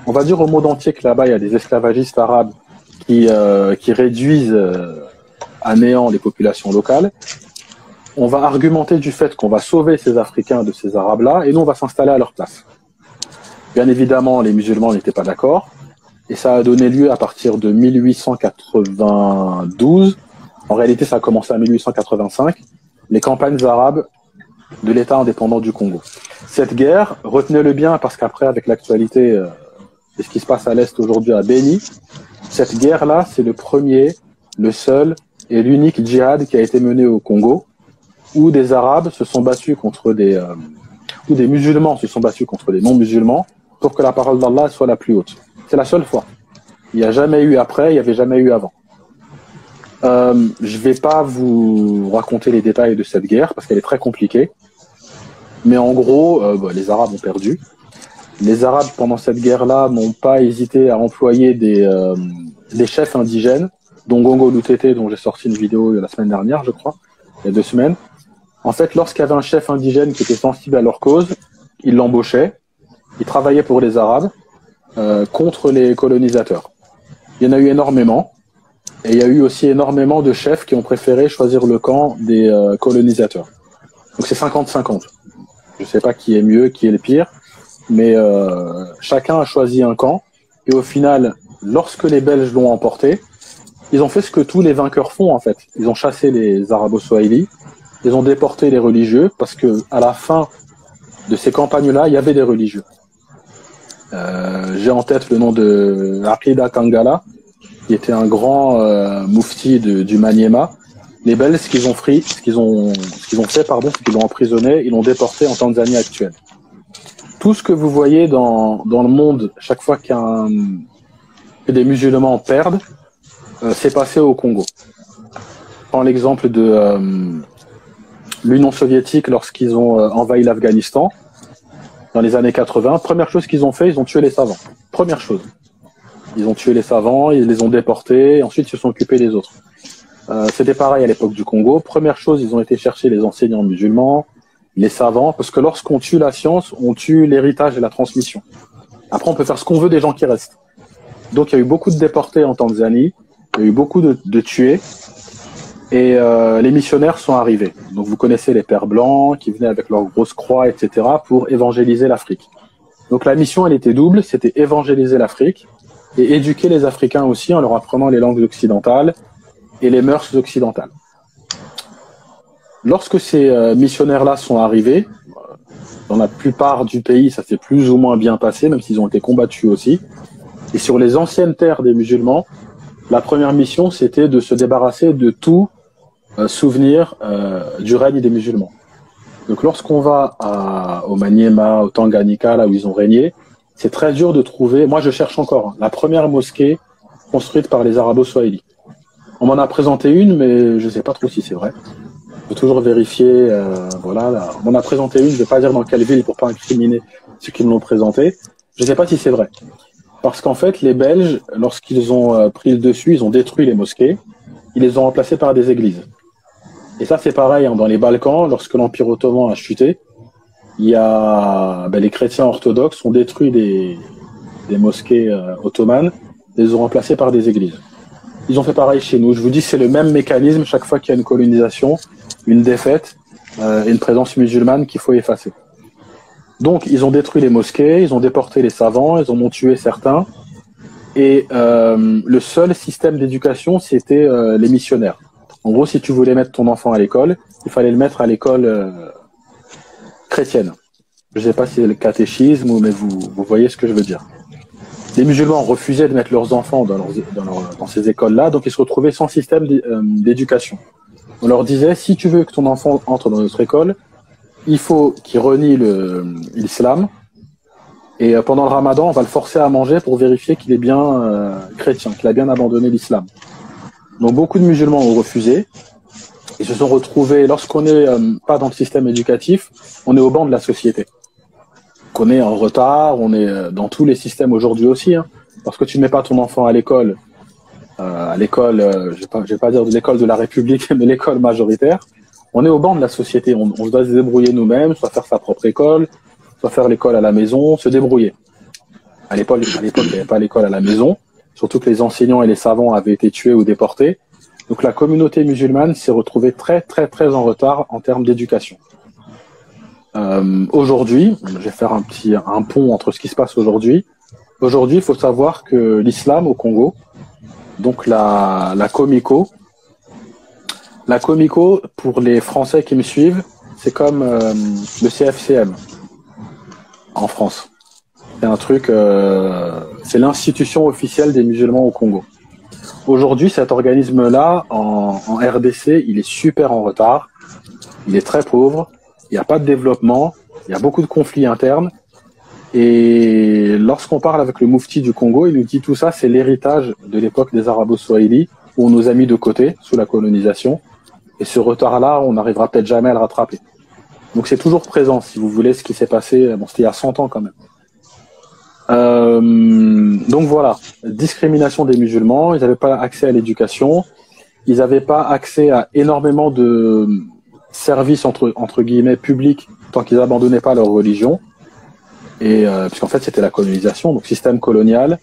on va dire au monde entier que là-bas il y a des esclavagistes arabes qui réduisent à néant les populations locales. On va argumenter du fait qu'on va sauver ces Africains de ces Arabes-là et nous on va s'installer à leur place. Bien évidemment, les musulmans n'étaient pas d'accord et ça a donné lieu à partir de 1892. En réalité, ça a commencé en 1885, les campagnes arabes de l'État indépendant du Congo. Cette guerre, retenez-le bien parce qu'après, avec l'actualité et ce qui se passe à l'Est aujourd'hui à Béni, cette guerre-là, c'est le premier, le seul et l'unique djihad qui a été mené au Congo, où des Arabes se sont battus contre où des musulmans se sont battus contre des non-musulmans pour que la parole d'Allah soit la plus haute. C'est la seule fois. Il n'y a jamais eu après, il n'y avait jamais eu avant. Je vais pas vous raconter les détails de cette guerre parce qu'elle est très compliquée. Mais en gros, les Arabes ont perdu. Les Arabes, pendant cette guerre-là, n'ont pas hésité à employer des chefs indigènes, dont Gongo Lutete, dont j'ai sorti une vidéo la semaine dernière, je crois, il y a 2 semaines, En fait, lorsqu'il y avait un chef indigène qui était sensible à leur cause, ils l'embauchaient, ils travaillaient pour les Arabes contre les colonisateurs. Il y en a eu énormément, et il y a eu aussi énormément de chefs qui ont préféré choisir le camp des colonisateurs. Donc c'est 50-50. Je ne sais pas qui est mieux, qui est le pire, mais chacun a choisi un camp, et au final, lorsque les Belges l'ont emporté, ils ont fait ce que tous les vainqueurs font en fait. Ils ont chassé les Arabo-Swahili, ils ont déporté les religieux, parce que à la fin de ces campagnes-là, il y avait des religieux. J'ai en tête le nom de Aqida Kangala, qui était un grand moufti du Maniema. Les Belges, ce qu'ils ont fait, c'est qu'ils l'ont emprisonné, ils l'ont déporté en Tanzanie actuelle. Tout ce que vous voyez dans le monde, chaque fois que des musulmans perdent, c'est passé au Congo. Je prends l'exemple de l'Union soviétique lorsqu'ils ont envahi l'Afghanistan dans les années 80. Première chose qu'ils ont fait, ils ont tué les savants. Première chose. Ils ont tué les savants, ils les ont déportés, et ensuite ils se sont occupés des autres. C'était pareil à l'époque du Congo. Première chose, ils ont été chercher les enseignants musulmans, les savants, parce que lorsqu'on tue la science, on tue l'héritage et la transmission. Après, on peut faire ce qu'on veut des gens qui restent. Donc, il y a eu beaucoup de déportés en Tanzanie, il y a eu beaucoup de tués, et les missionnaires sont arrivés. Donc, vous connaissez les pères blancs qui venaient avec leurs grosses croix, etc., pour évangéliser l'Afrique. Donc, la mission, elle était double, c'était évangéliser l'Afrique et éduquer les Africains aussi en leur apprenant les langues occidentales et les mœurs occidentales. Lorsque ces missionnaires-là sont arrivés, dans la plupart du pays, ça s'est plus ou moins bien passé, même s'ils ont été combattus aussi. Et sur les anciennes terres des musulmans, la première mission, c'était de se débarrasser de tout souvenir du règne des musulmans. Donc lorsqu'on va au Maniema, au Tanganyika, là où ils ont régné, c'est très dur de trouver, moi je cherche encore, la première mosquée construite par les Arabo-Swahili. On m'en a présenté une, mais je ne sais pas trop si c'est vrai. Il faut toujours vérifier. Voilà, là. On m'en a présenté une, je ne vais pas dire dans quelle ville pour pas incriminer ceux qui me l'ont présenté. Je ne sais pas si c'est vrai. Parce qu'en fait, les Belges, lorsqu'ils ont pris le dessus, ils ont détruit les mosquées. Ils les ont remplacées par des églises. Et ça, c'est pareil, hein, dans les Balkans, lorsque l'Empire ottoman a chuté, il y a les chrétiens orthodoxes ont détruit des mosquées ottomanes, et les ont remplacées par des églises. Ils ont fait pareil chez nous. Je vous dis, c'est le même mécanisme chaque fois qu'il y a une colonisation, une défaite et une présence musulmane qu'il faut effacer. Donc, ils ont détruit les mosquées, ils ont déporté les savants, ils en ont tué certains. Et le seul système d'éducation, c'était les missionnaires. En gros, si tu voulais mettre ton enfant à l'école, il fallait le mettre à l'école chrétienne. Je ne sais pas si c'est le catéchisme, mais vous voyez ce que je veux dire. Les musulmans refusaient de mettre leurs enfants dans ces écoles-là, donc ils se retrouvaient sans système d'éducation. On leur disait, si tu veux que ton enfant entre dans notre école, il faut qu'il renie l'islam, et pendant le ramadan, on va le forcer à manger pour vérifier qu'il est bien chrétien, qu'il a bien abandonné l'islam. Donc beaucoup de musulmans ont refusé, ils se sont retrouvés, lorsqu'on n'est pas dans le système éducatif, on est au banc de la société. On est en retard, on est dans tous les systèmes aujourd'hui aussi, hein, parce que tu ne mets pas ton enfant à l'école, je vais pas dire de l'école de la République, mais l'école majoritaire, on est au banc de la société, on doit se débrouiller nous-mêmes, soit faire sa propre école, soit faire l'école à la maison, se débrouiller. À l'époque, il n'y avait pas l'école à la maison, surtout que les enseignants et les savants avaient été tués ou déportés, donc la communauté musulmane s'est retrouvée très très très en retard en termes d'éducation. Aujourd'hui, je vais faire un pont entre ce qui se passe aujourd'hui. Aujourd'hui, il faut savoir que l'islam au Congo, donc la Comico, pour les Français qui me suivent, c'est comme le CFCM en France. C'est un truc, c'est l'institution officielle des musulmans au Congo. Aujourd'hui, cet organisme-là, en RDC, il est super en retard. Il est très pauvre. Il n'y a pas de développement, il y a beaucoup de conflits internes. Et lorsqu'on parle avec le moufti du Congo, il nous dit tout ça, c'est l'héritage de l'époque des Arabo-Swahili, où on nous a mis de côté, sous la colonisation. Et ce retard-là, on n'arrivera peut-être jamais à le rattraper. Donc c'est toujours présent, si vous voulez, ce qui s'est passé, bon, c'était il y a 100 ans quand même. Donc voilà, discrimination des musulmans, ils n'avaient pas accès à l'éducation, ils n'avaient pas accès à énormément de service entre guillemets public tant qu'ils abandonnaient pas leur religion. Et puisqu'en fait c'était la colonisation, donc système colonial.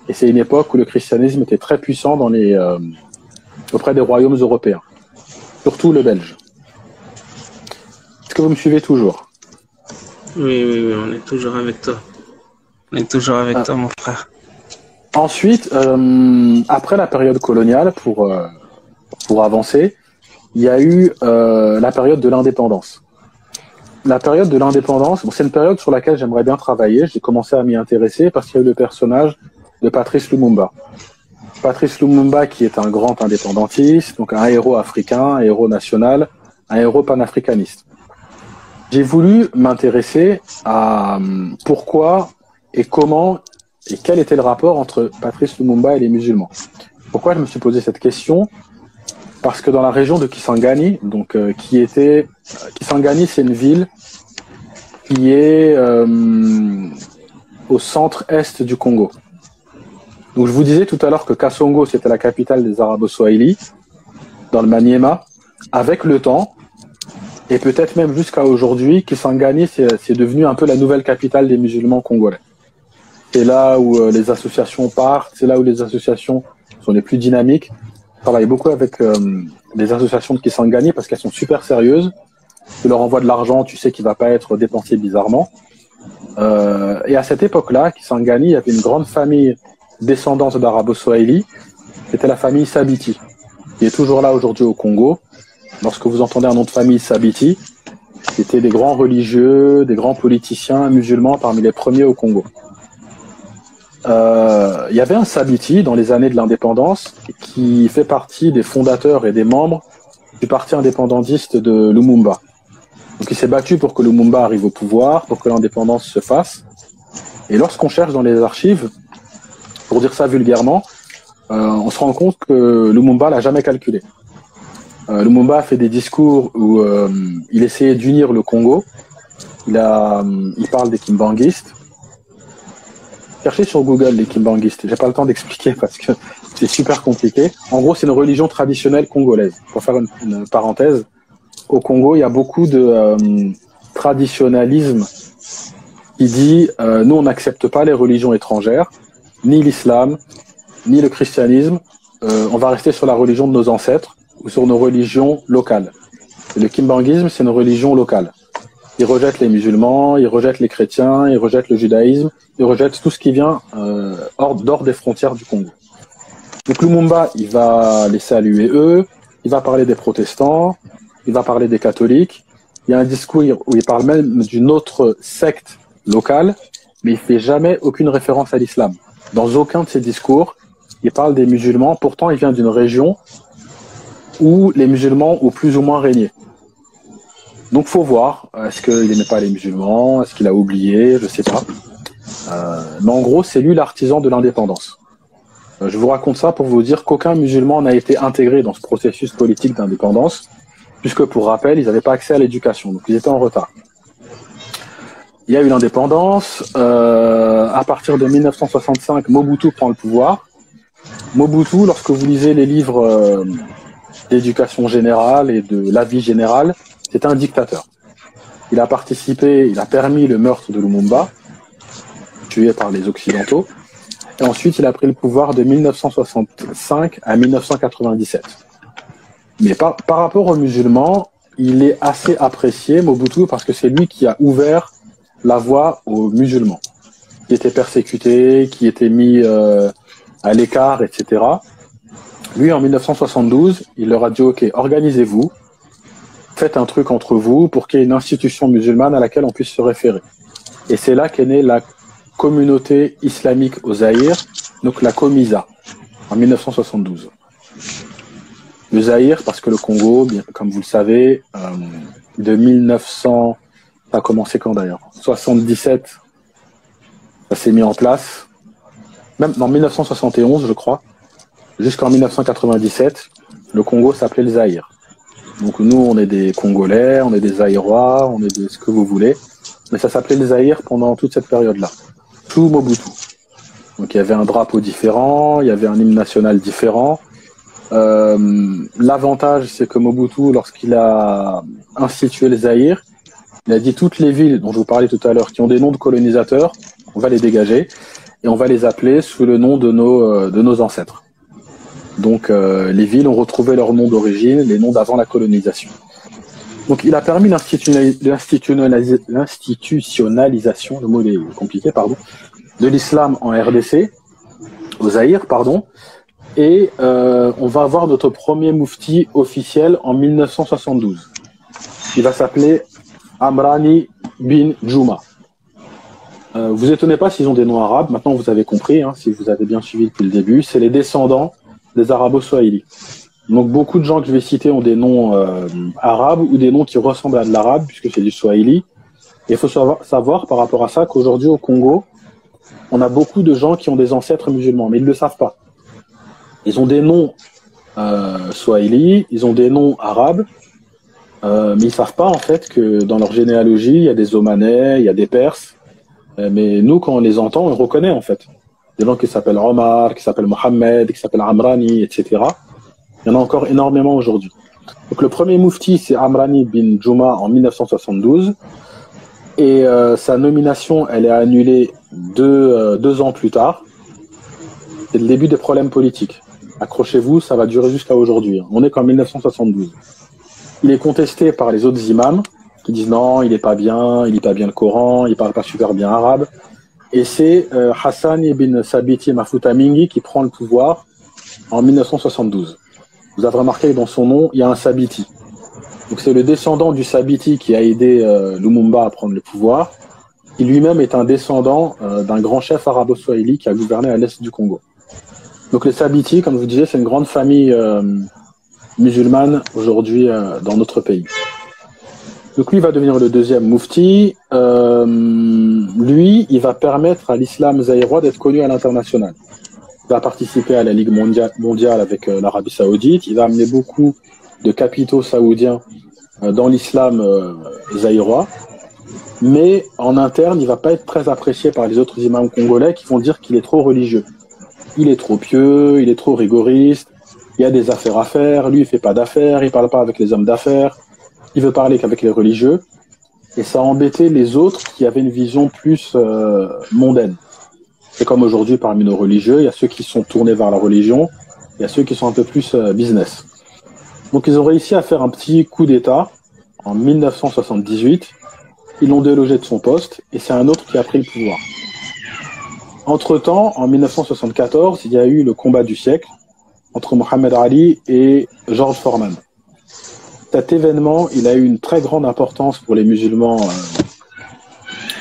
Et c'est une époque où le christianisme était très puissant auprès des royaumes européens, surtout le belge. Est-ce que vous me suivez toujours? Oui, on est toujours avec toi. On est toujours avec toi, mon frère. Ensuite, après la période coloniale, pour avancer, il y a eu la période de l'indépendance. La période de l'indépendance, c'est une période sur laquelle j'aimerais bien travailler. J'ai commencé à m'y intéresser parce qu'il y a eu le personnage de Patrice Lumumba. Patrice Lumumba qui est un grand indépendantiste, donc un héros africain, un héros national, un héros panafricaniste. J'ai voulu m'intéresser à pourquoi et comment et quel était le rapport entre Patrice Lumumba et les musulmans. Pourquoi je me suis posé cette question? Parce que dans la région de Kisangani, donc Kisangani, c'est une ville qui est au centre-est du Congo. Donc je vous disais tout à l'heure que Kasongo, c'était la capitale des Arabo-Swahili, dans le Maniema. Avec le temps, et peut-être même jusqu'à aujourd'hui, Kisangani, c'est devenu un peu la nouvelle capitale des musulmans congolais. C'est là où les associations partent, c'est là où les associations sont les plus dynamiques. Je travaille beaucoup avec les associations de Kisangani parce qu'elles sont super sérieuses. Tu leur envoies de l'argent, tu sais qu'il ne va pas être dépensé bizarrement. Et à cette époque-là, Kisangani, il y avait une grande famille descendante d'Arabo-Swahili. C'était la famille Sabiti, qui est toujours là aujourd'hui au Congo. Lorsque vous entendez un nom de famille Sabiti, c'était des grands religieux, des grands politiciens musulmans parmi les premiers au Congo. Il y avait un Sabiti dans les années de l'indépendance qui fait partie des fondateurs et des membres du parti indépendantiste de Lumumba. Donc il s'est battu pour que Lumumba arrive au pouvoir, pour que l'indépendance se fasse. Et lorsqu'on cherche dans les archives, pour dire ça vulgairement, on se rend compte que Lumumba l'a jamais calculé. Lumumba a fait des discours où il essayait d'unir le Congo. Il parle des Kimbanguistes. Cherchez sur Google les Kimbanguistes. J'ai pas le temps d'expliquer parce que c'est super compliqué. En gros, c'est une religion traditionnelle congolaise. Pour faire une parenthèse, au Congo, il y a beaucoup de traditionnalisme qui dit nous, on n'accepte pas les religions étrangères, ni l'islam, ni le christianisme. On va rester sur la religion de nos ancêtres ou sur nos religions locales. Et le kimbanguisme, c'est une religion locale. Ils rejettent les musulmans, ils rejettent les chrétiens, ils rejettent le judaïsme, ils rejettent tout ce qui vient hors des frontières du Congo. Donc Lumumba, il va les saluer eux, il va parler des protestants, il va parler des catholiques. Il y a un discours où il parle même d'une autre secte locale, mais il fait jamais aucune référence à l'islam. Dans aucun de ses discours, il parle des musulmans. Pourtant, il vient d'une région où les musulmans ont plus ou moins régné. Donc, faut voir. Est-ce qu'il n'aimait pas les musulmans? Est-ce qu'il a oublié? Je sais pas. Mais en gros, c'est lui l'artisan de l'indépendance. Je vous raconte ça pour vous dire qu'aucun musulman n'a été intégré dans ce processus politique d'indépendance, puisque pour rappel, ils n'avaient pas accès à l'éducation, donc ils étaient en retard. Il y a eu l'indépendance. À partir de 1965, Mobutu prend le pouvoir. Mobutu, lorsque vous lisez les livres d'éducation générale et de la vie générale, c'est un dictateur. Il a permis le meurtre de Lumumba, tué par les Occidentaux, et ensuite il a pris le pouvoir de 1965 à 1997. Mais par rapport aux musulmans, il est assez apprécié, Mobutu, parce que c'est lui qui a ouvert la voie aux musulmans, qui étaient persécutés, qui étaient mis à l'écart, etc. Lui, en 1972, il leur a dit « Ok, organisez-vous, faites un truc entre vous pour qu'il y ait une institution musulmane à laquelle on puisse se référer. » Et c'est là qu'est née la communauté islamique au Zaïre, donc la Comisa, en 1972. Le Zaïre, parce que le Congo, comme vous le savez, de 1900, ça a commencé quand d'ailleurs 77, ça s'est mis en place, même en 1971 je crois, jusqu'en 1997, le Congo s'appelait le Zaïre. Donc nous on est des Congolais, on est des Zaïrois, on est de ce que vous voulez, mais ça s'appelait le Zaïre pendant toute cette période-là, sous Mobutu. Donc il y avait un drapeau différent, il y avait un hymne national différent, L'avantage, c'est que Mobutu, lorsqu'il a institué le Zaïre, il a dit toutes les villes dont je vous parlais tout à l'heure qui ont des noms de colonisateurs, on va les dégager et on va les appeler sous le nom de nos ancêtres. Donc les villes ont retrouvé leur nom d'origine, les noms d'avant la colonisation. Donc il a permis l'institutionnalisation, le mot est compliqué, pardon, de l'islam en RDC, au Zaïre, pardon, et on va avoir notre premier moufti officiel en 1972. Il va s'appeler Amrani bin Juma. Vous étonnez pas s'ils ont des noms arabes, maintenant vous avez compris, hein, si vous avez bien suivi depuis le début, c'est les descendants des arabo-swahili. Donc beaucoup de gens que je vais citer ont des noms arabes ou des noms qui ressemblent à de l'arabe, puisque c'est du swahili. Et il faut savoir par rapport à ça qu'aujourd'hui au Congo, on a beaucoup de gens qui ont des ancêtres musulmans, mais ils ne le savent pas. Ils ont des noms swahili, ils ont des noms arabes, mais ils ne savent pas en fait que dans leur généalogie, il y a des Omanais, il y a des Perses. Mais nous, quand on les entend, on reconnaît en fait. Des gens qui s'appellent Omar, qui s'appellent Mohamed, qui s'appellent Amrani, etc. Il y en a encore énormément aujourd'hui. Donc le premier moufti, c'est Amrani bin Juma en 1972. Et sa nomination, elle est annulée deux ans plus tard. C'est le début des problèmes politiques. Accrochez-vous, ça va durer jusqu'à aujourd'hui. On est qu'en 1972. Il est contesté par les autres imams qui disent non, il n'est pas bien, il lit pas bien le Coran, il parle pas super bien arabe. Et c'est Hassan ibn Sabiti Mafuta Mingi qui prend le pouvoir en 1972. Vous avez remarqué que dans son nom, il y a un Sabiti. Donc c'est le descendant du Sabiti qui a aidé Lumumba à prendre le pouvoir. Il lui-même est un descendant d'un grand chef arabo-swahili qui a gouverné à l'est du Congo. Donc les Sabiti, comme je vous disais, c'est une grande famille musulmane aujourd'hui dans notre pays. Donc lui va devenir le deuxième moufti. Lui, il va permettre à l'islam zaïrois d'être connu à l'international. Il va participer à la Ligue mondiale avec l'Arabie saoudite. Il va amener beaucoup de capitaux saoudiens dans l'islam zaïrois. Mais en interne, il va pas être très apprécié par les autres imams congolais qui vont dire qu'il est trop religieux. Il est trop pieux, il est trop rigoriste, il y a des affaires à faire, lui il fait pas d'affaires, il parle pas avec les hommes d'affaires, il veut parler qu'avec les religieux. Et ça a embêté les autres qui avaient une vision plus mondaine. C'est comme aujourd'hui parmi nos religieux, il y a ceux qui sont tournés vers la religion, il y a ceux qui sont un peu plus business. Donc ils ont réussi à faire un petit coup d'État en 1978. Ils l'ont délogé de son poste et c'est un autre qui a pris le pouvoir. Entre-temps, en 1974, il y a eu le combat du siècle entre Mohamed Ali et George Foreman. Cet événement, il a eu une très grande importance pour les musulmans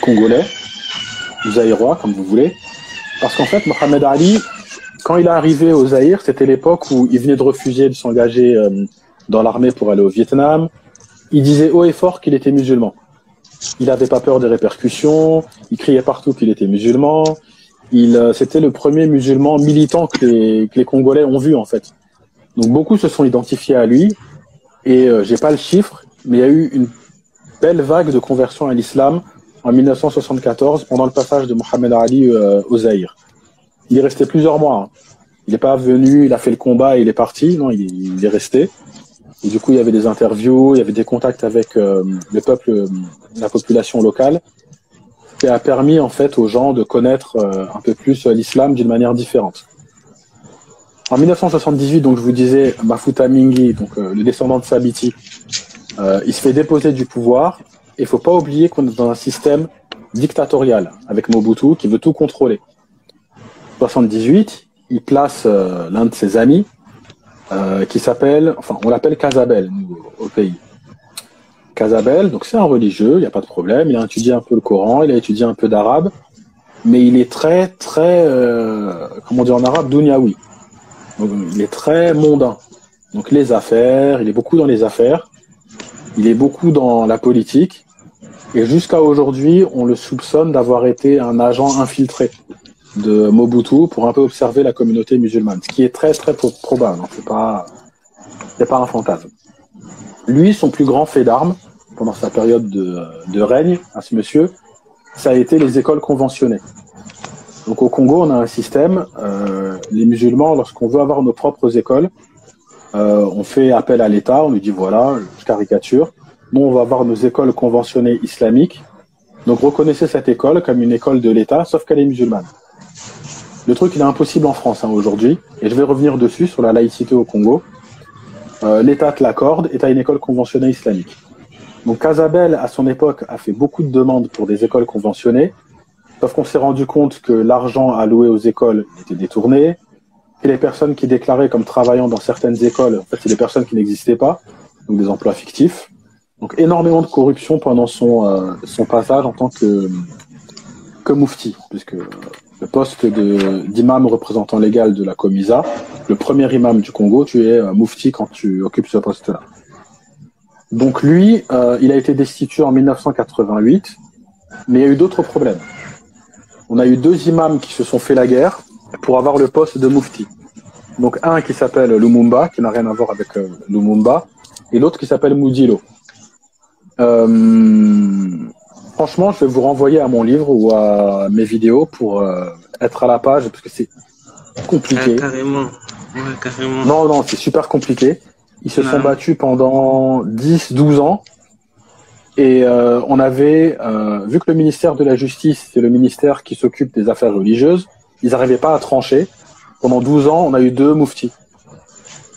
congolais, zaïrois, comme vous voulez, parce qu'en fait, Mohamed Ali, quand il est arrivé au Zaïre, c'était l'époque où il venait de refuser de s'engager dans l'armée pour aller au Vietnam. Il disait haut et fort qu'il était musulman. Il n'avait pas peur des répercussions, il criait partout qu'il était musulman. C'était le premier musulman militant que les Congolais ont vu en fait. Donc beaucoup se sont identifiés à lui et j'ai pas le chiffre, mais il y a eu une belle vague de conversion à l'islam en 1974 pendant le passage de Mohamed Ali au Zaïre. Il est resté plusieurs mois. Hein. Il n'est pas venu, il a fait le combat et il est parti. Non, il est resté. Et du coup, il y avait des interviews, il y avait des contacts avec le peuple, la population locale, qui a permis en fait aux gens de connaître un peu plus l'islam d'une manière différente. En 1978, donc je vous disais, Mafuta Mingi, donc le descendant de Sabiti, il se fait déposer du pouvoir. Et il faut pas oublier qu'on est dans un système dictatorial avec Mobutu qui veut tout contrôler. En 1978, il place l'un de ses amis qui s'appelle, enfin on l'appelle Casabel au pays. Casabel, donc c'est un religieux, il n'y a pas de problème, il a étudié un peu le Coran, il a étudié un peu d'arabe, mais il est très, comment dire en arabe, dunyaoui. Donc il est très mondain. Donc les affaires, il est beaucoup dans les affaires, il est beaucoup dans la politique, et jusqu'à aujourd'hui, on le soupçonne d'avoir été un agent infiltré de Mobutu pour un peu observer la communauté musulmane, ce qui est très très probable, hein. C'est pas un fantasme. Lui, son plus grand fait d'armes, pendant sa période de règne à ce monsieur, ça a été les écoles conventionnées. Donc au Congo, on a un système, les musulmans, lorsqu'on veut avoir nos propres écoles, On fait appel à l'État, on lui dit voilà, je caricature, nous on va avoir nos écoles conventionnées islamiques, donc reconnaissez cette école comme une école de l'État, sauf qu'elle est musulmane. Le truc, il est impossible en France aujourd'hui, et je vais revenir dessus sur la laïcité au Congo. L'État te l'accorde et tu as une école conventionnée islamique. Donc Casabel, à son époque, a fait beaucoup de demandes pour des écoles conventionnées, sauf qu'on s'est rendu compte que l'argent alloué aux écoles était détourné, et les personnes qui déclaraient comme travaillant dans certaines écoles, en fait, c'est des personnes qui n'existaient pas, donc des emplois fictifs. Donc énormément de corruption pendant son passage en tant que moufti, puisque le poste d'imam représentant légal de la Comisa, le premier imam du Congo, tu es moufti quand tu occupes ce poste-là. Donc lui, il a été destitué en 1988, mais il y a eu d'autres problèmes. On a eu 2 imams qui se sont fait la guerre pour avoir le poste de moufti. Donc un qui s'appelle Lumumba, qui n'a rien à voir avec Lumumba, et l'autre qui s'appelle Mudilo. Franchement, je vais vous renvoyer à mon livre ou à mes vidéos pour être à la page, parce que c'est compliqué. Carrément. Ouais, carrément. Non, c'est super compliqué. Ils se sont battus pendant 10-12 ans. Et on avait, vu que le ministère de la Justice, c'est le ministère qui s'occupe des affaires religieuses, ils n'arrivaient pas à trancher. Pendant 12 ans, on a eu 2 mouftis.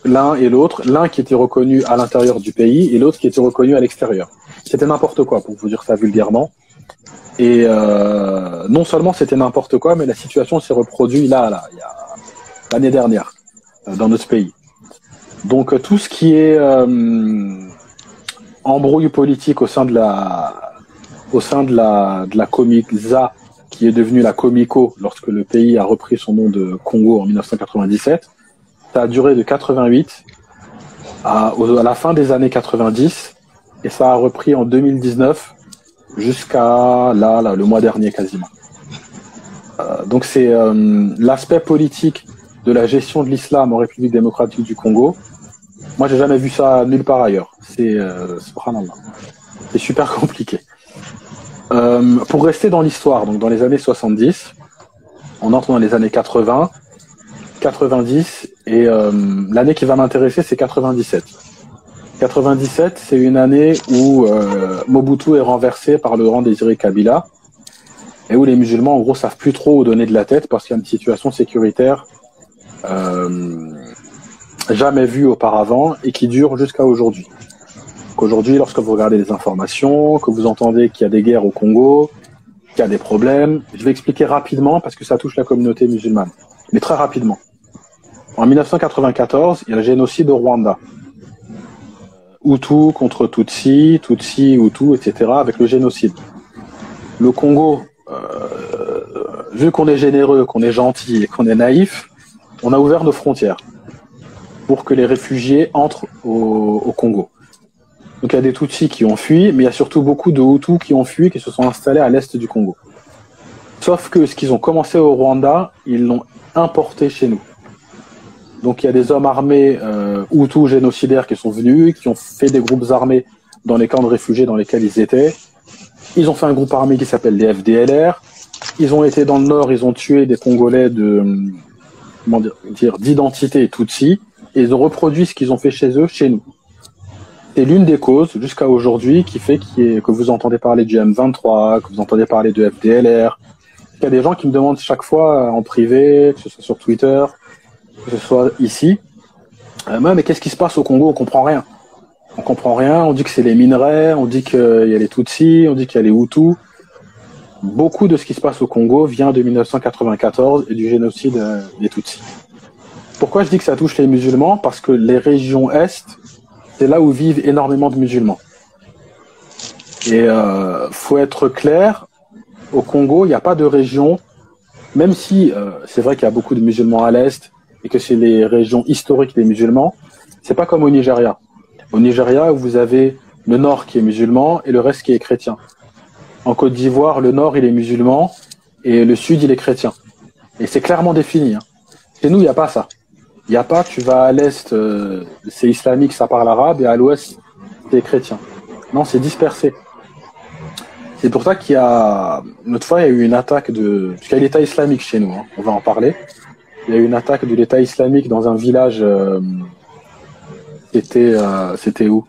L'un et l'autre, l'un qui était reconnu à l'intérieur du pays et l'autre qui était reconnu à l'extérieur. C'était n'importe quoi, pour vous dire ça vulgairement. Et non seulement c'était n'importe quoi, mais la situation s'est reproduite il y a l'année dernière, dans notre pays. Donc tout ce qui est embrouille politique au sein de la Comisa, qui est devenue la Comico lorsque le pays a repris son nom de Congo en 1997, ça a duré de 88 à la fin des années 90 et ça a repris en 2019 jusqu'à le mois dernier quasiment. Donc c'est l'aspect politique de la gestion de l'islam en République démocratique du Congo. Moi, j'ai jamais vu ça nulle part ailleurs. C'est subhanallah. C'est super compliqué. Pour rester dans l'histoire, donc dans les années 70, on entre dans les années 80, 90, et l'année qui va m'intéresser, c'est 97. 97, c'est une année où Mobutu est renversé par le Laurent Désiré Kabila, et où les musulmans, en gros, savent plus trop où donner de la tête parce qu'il y a une situation sécuritaire jamais vue auparavant et qui dure jusqu'à aujourd'hui. Aujourd'hui, lorsque vous regardez les informations, que vous entendez qu'il y a des guerres au Congo, qu'il y a des problèmes, je vais expliquer rapidement parce que ça touche la communauté musulmane, mais très rapidement. En 1994, il y a le génocide au Rwanda. Hutu contre Tutsi, Tutsi, Hutu, etc., avec le génocide. Le Congo, vu qu'on est généreux, qu'on est gentil et qu'on est naïf, on a ouvert nos frontières pour que les réfugiés entrent au Congo. Donc il y a des Tutsis qui ont fui, mais il y a surtout beaucoup de Hutus qui ont fui et qui se sont installés à l'est du Congo. Sauf que ce qu'ils ont commencé au Rwanda, ils l'ont importé chez nous. Donc il y a des hommes armés Hutus génocidaires qui sont venus, qui ont fait des groupes armés dans les camps de réfugiés dans lesquels ils étaient. Ils ont fait un groupe armé qui s'appelle les FDLR. Ils ont été dans le nord, ils ont tué des Congolais d'identité Tutsi, et ils ont reproduit ce qu'ils ont fait chez eux, chez nous. C'est l'une des causes, jusqu'à aujourd'hui, qui fait que vous entendez parler du M23, que vous entendez parler de FDLR. Il y a des gens qui me demandent chaque fois en privé, que ce soit sur Twitter, que ce soit ici, mais qu'est-ce qui se passe au Congo? On comprend rien. On comprend rien, on dit que c'est les minerais, on dit qu'il y a les Tutsis, on dit qu'il y a les Hutus. Beaucoup de ce qui se passe au Congo vient de 1994 et du génocide des Tutsis. Pourquoi je dis que ça touche les musulmans? Parce que les régions Est, c'est là où vivent énormément de musulmans. Et faut être clair, au Congo, il n'y a pas de région, même si c'est vrai qu'il y a beaucoup de musulmans à l'Est et que c'est les régions historiques des musulmans, c'est pas comme au Nigeria. Au Nigeria, vous avez le nord qui est musulman et le reste qui est chrétien. En Côte d'Ivoire, le nord, il est musulman et le sud, il est chrétien. Et c'est clairement défini. Chez nous, il n'y a pas ça. Il n'y a pas, tu vas à l'est, c'est islamique, ça parle arabe, et à l'ouest, c'est chrétien. Non, c'est dispersé. C'est pour ça qu'il y a, une autre fois, il y a eu une attaque parce qu'il y a l'État islamique chez nous, on va en parler. Il y a eu une attaque de l'État islamique dans un village C'était où?